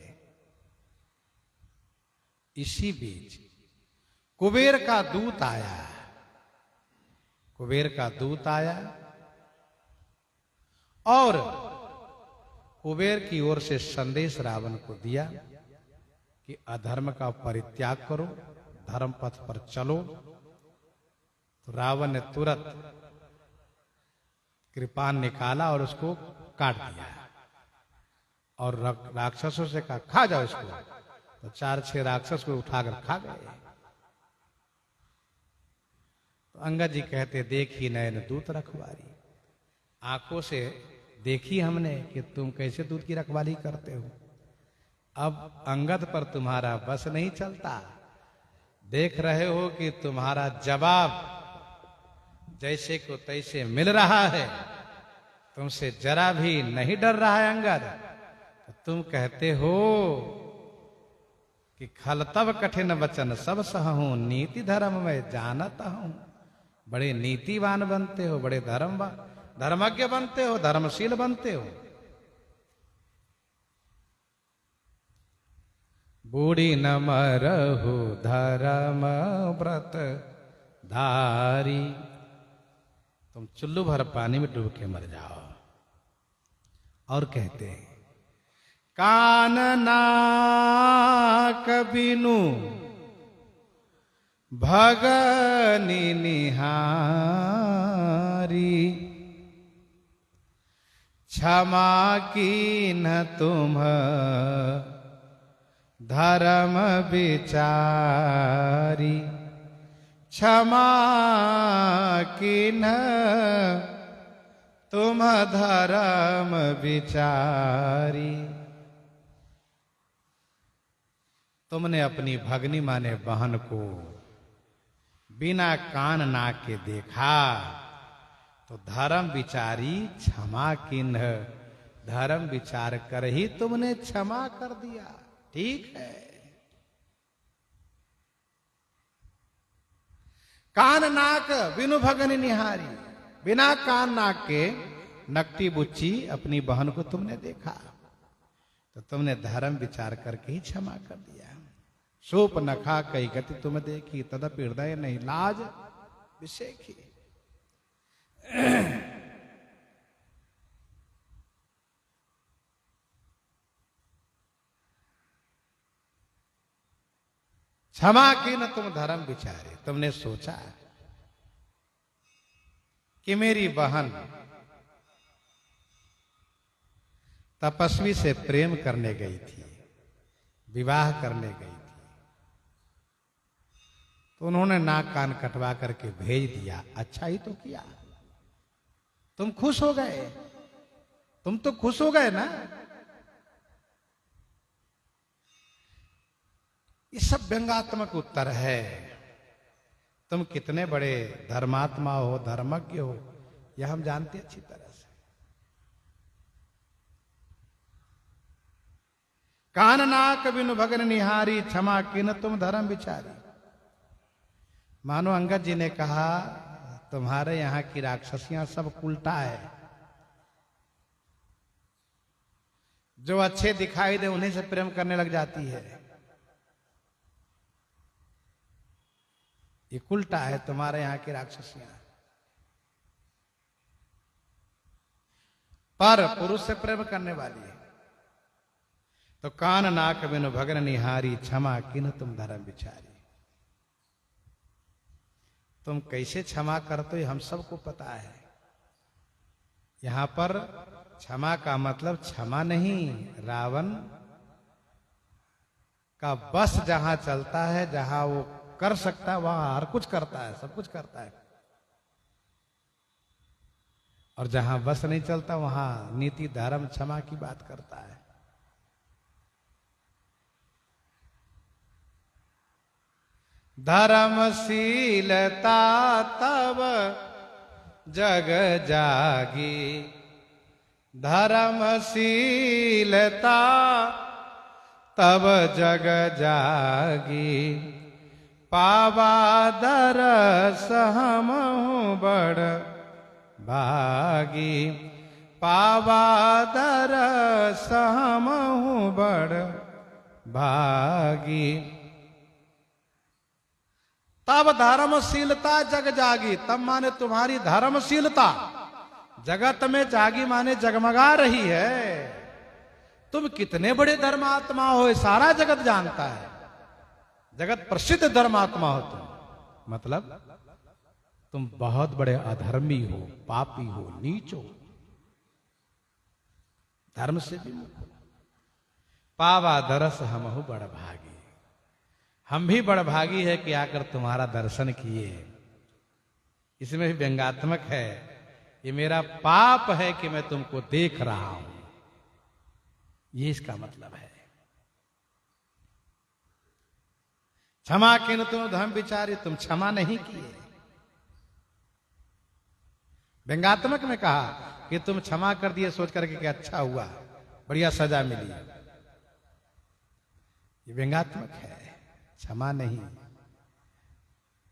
इसी बीच कुबेर का दूत आया। कुबेर का दूत आया और कुबेर की ओर से संदेश रावण को दिया कि अधर्म का परित्याग करो, धर्म पथ पर चलो। तो रावण ने तुरंत कृपान निकाला और उसको काट दिया और राक्षसों से कहा, खा जाओ इसको। तो 4-6 राक्षस को उठाकर खा गए। तो अंगद जी कहते, देखी नयन दूत रखवारी, आंखों से देखी हमने कि तुम कैसे दूत की रखवाली करते हो। अब अंगद पर तुम्हारा बस नहीं चलता। देख रहे हो कि तुम्हारा जवाब जैसे को तैसे मिल रहा है, तुमसे जरा भी नहीं डर रहा है अंगद। तो तुम कहते हो कि खल तब कठिन वचन सब सहूं, नीति धर्म में जानता हूं। बड़े नीतिवान बनते हो, बड़े धर्मज्ञ बनते हो, धर्मशील बनते हो। बूढ़ी न मरहु धर्म व्रत धारी, तुम चुल्लू भर पानी में डूब के मर जाओ। और कहते हैं, कान नाक बिनु भगनि निहारी, क्षमा कीन तुम धर्म विचारी, क्षमा कीन तुम धर्म विचारी। तुमने अपनी भगनी माने बहन को बिना कान नाक के देखा, तो धर्म विचारी क्षमा किन्ह, धर्म विचार कर ही तुमने क्षमा कर दिया। ठीक है। कान नाक बिनु भगनि निहारी, बिना कान नाक के नकटी बुच्ची अपनी बहन को तुमने देखा। तो तुमने धर्म विचार करके ही क्षमा कर दिया। शोप नखा कई गति तुम देखी, तदप हृदय नहीं लाज विषेखी। क्षमा की न तुम धर्म विचारे। तुमने सोचा कि मेरी बहन तपस्वी से प्रेम करने गई थी, विवाह करने गई थी, तो उन्होंने नाक कान कटवा करके भेज दिया। अच्छा ही तो किया, तुम खुश हो गए, तुम तो खुश हो गए ना। ये सब व्यंग्यात्मक उत्तर है। तुम कितने बड़े धर्मात्मा हो, धर्मज्ञ हो, यह हम जानते अच्छी तरह से। कान नाक बिनु भगन निहारी, क्षमा किन तुम धर्म विचारी। मानो अंगद जी ने कहा, तुम्हारे यहां की राक्षसियां सब उल्टा है। जो अच्छे दिखाई दे उन्हीं से प्रेम करने लग जाती है। ये उल्टा है तुम्हारे यहां की राक्षसियां। पर पुरुष से प्रेम करने वाली है। तो कान नाक बिनु भगन निहारी, क्षमा किन तुम धर्म विचारी। तुम कैसे क्षमा करते हो हम सबको पता है। यहां पर क्षमा का मतलब क्षमा नहीं, रावण का बस जहां चलता है, जहां वो कर सकता है वहां हर कुछ करता है, सब कुछ करता है। और जहां बस नहीं चलता वहां नीति धर्म क्षमा की बात करता है। धर्मशीलता तब जग जागी, धर्मशीलता तब जग जागी। पावा दरस हमहु बड़ भागी, पावा दरस हमहु बड़ भागी। तब धर्मशीलता जग जागी, तब माने तुम्हारी धर्मशीलता जगत में जागी, माने जगमगा रही है। तुम कितने बड़े धर्मात्मा हो सारा जगत जानता है। जगत प्रसिद्ध धर्मात्मा हो तुम, मतलब तुम बहुत बड़े अधर्मी हो, पापी हो, नीच हो, धर्म से भी मुख हो। पावा दरस हमहु बड़ भागी, हम भी बड़ भागी है कि आकर तुम्हारा दर्शन किए। इसमें भी व्यंग्यात्मक है। ये मेरा पाप है कि मैं तुमको देख रहा हूं, ये इसका मतलब है। क्षमा किन तुम धर्म विचारी, तुम क्षमा नहीं किए। व्यंग्यात्मक में कहा कि तुम क्षमा कर दिए सोच करके कि अच्छा हुआ, बढ़िया सजा मिली। ये व्यंग्यात्मक है, क्षमा नहीं।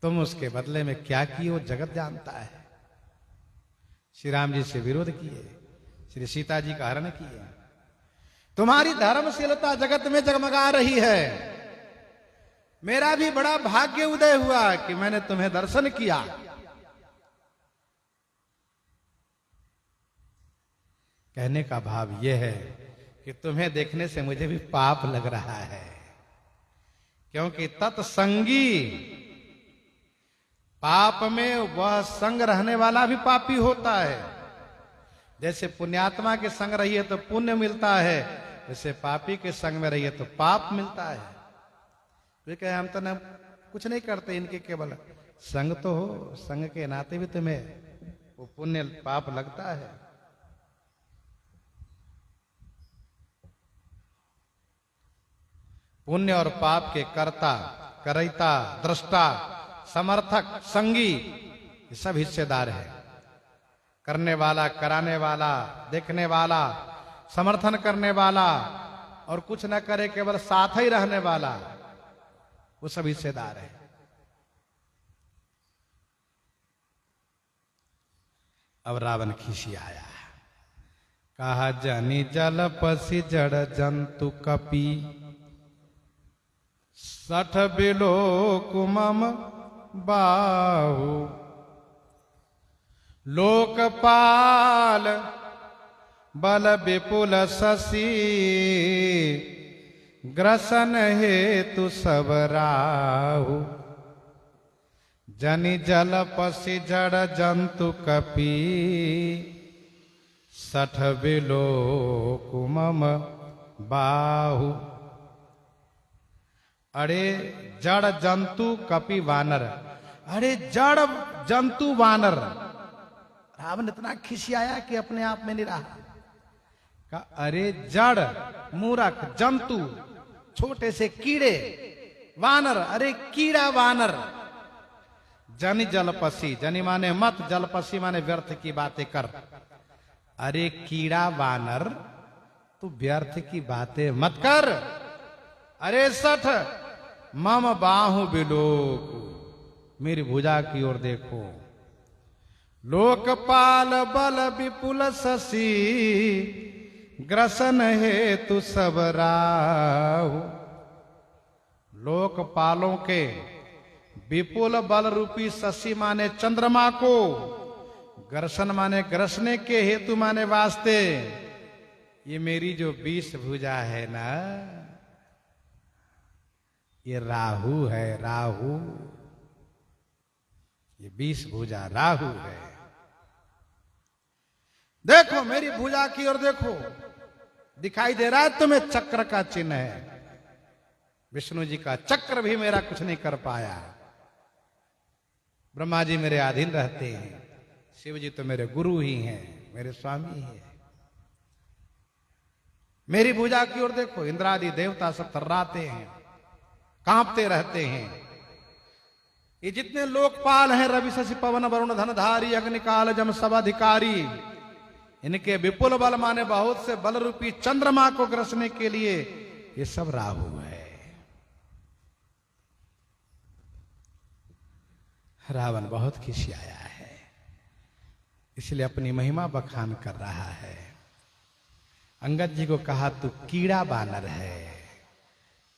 तुम उसके बदले में क्या किए वो जगत जानता है। श्री राम जी से विरोध किए, श्री सीता जी का हरण किए। तुम्हारी धर्मशीलता जगत में जगमगा रही है। मेरा भी बड़ा भाग्य उदय हुआ कि मैंने तुम्हें दर्शन किया। कहने का भाव यह है कि तुम्हें देखने से मुझे भी पाप लग रहा है, क्योंकि तत्संगी पाप में वह संग रहने वाला भी पापी होता है। जैसे पुण्यात्मा के संग रहिए तो पुण्य मिलता है, जैसे पापी के संग में रहिए तो पाप मिलता है। वे कहे हम तो न कुछ नहीं करते, इनके केवल संग तो हो, संग के नाते भी तुम्हें वो पुण्य पाप लगता है। पुण्य और पाप के कर्ता, करैता, दृष्टा, समर्थक, संगी, ये सब हिस्सेदार है। करने वाला, कराने वाला, देखने वाला, समर्थन करने वाला और कुछ न करे केवल साथ ही रहने वाला, वो सब हिस्सेदार है। अब रावण खिसी आया, कहा जनि जल पसी जड़ जंतु कपि, सठ बिलो कुमम बाहु, लोकपाल बल विपुल शशि, ग्रसन हेतु सब राहु, जनि जल पसी जड़ जंतु कपि, सठ बिलो कुमम बाहु। अरे जड़ जंतु कपि वानर, अरे जड़ जंतु वानर। रावण इतना खिसियाया कि अपने आप में नहीं रहा। कहा अरे जड़ मूरख जंतु, छोटे से कीड़े, वानर, अरे कीड़ा वानर। जनि जलपसी, जनि माने मत, जलपसी माने व्यर्थ की बातें कर। अरे कीड़ा वानर, तू व्यर्थ की बातें मत कर। अरे सठ मम बाहु बिलोक, मेरी भुजा की ओर देखो। लोकपाल बल विपुल शशि, ग्रसन हेतु सब राहु। लोकपालों के विपुल बल रूपी शशि माने चंद्रमा को, ग्रसन माने ग्रसने के, हेतु माने वास्ते, ये मेरी जो 20 भुजा है ना, ये राहु है, राहु। ये 20 भुजा राहु है। देखो मेरी भुजा की ओर देखो, दिखाई दे रहा है तुम्हें चक्र का चिन्ह है। विष्णु जी का चक्र भी मेरा कुछ नहीं कर पाया। ब्रह्मा जी मेरे अधीन रहते हैं, शिव जी तो मेरे गुरु ही हैं, मेरे स्वामी ही हैं। मेरी भुजा की ओर देखो, इंद्रादि देवता सब थर्राते हैं, कांपते रहते हैं। ये जितने लोकपाल हैं, रवि शशि पवन वरुण धनधारी अग्निकाल जम सब अधिकारी, इनके विपुल बल माने बहुत से बल रूपी चंद्रमा को ग्रसने के लिए ये सब राहु है। रावण बहुत खिसियाया है, इसलिए अपनी महिमा बखान कर रहा है। अंगद जी को कहा तू कीड़ा बानर है।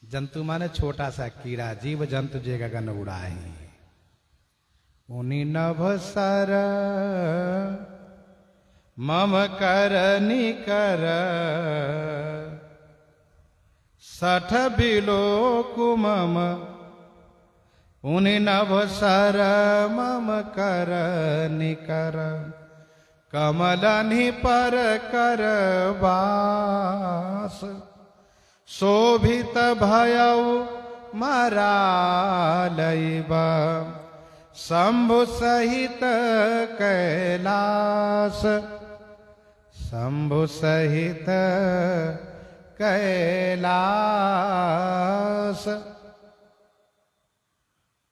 जंतु माने छोटा सा कीड़ा, जीव जंतु जे गगन उड़ाही। उनि नभ सर मम कर निकर, सठ बिलो कुमम। उनि नभ सर मम कर निकर, कमलनि पर कर बास। शोभित भयउ मरालैबा, शंभु सहित कैलास। शंभु सहित कैलास।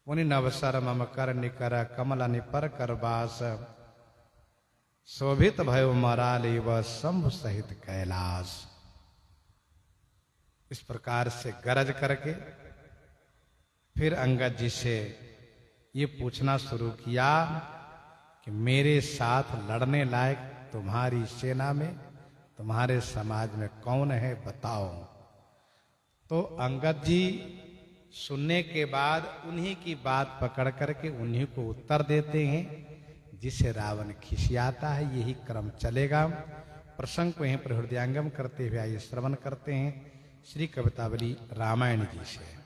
मुनि नवसर मम कर निकर, कमलनि पर कर बास। शोभित भयो मरालेब, शंभु सहित कैलास। इस प्रकार से गरज करके फिर अंगद जी से ये पूछना शुरू किया कि मेरे साथ लड़ने लायक तुम्हारी सेना में, तुम्हारे समाज में कौन है, बताओ। तो अंगद जी सुनने के बाद उन्हीं की बात पकड़ करके उन्हीं को उत्तर देते हैं, जिसे रावण खिसियाता है। यही क्रम चलेगा। प्रसंग को यहीं पर हृदयांगम करते हुए आइए श्रवण करते हैं श्री कवितावली रामायण जी से।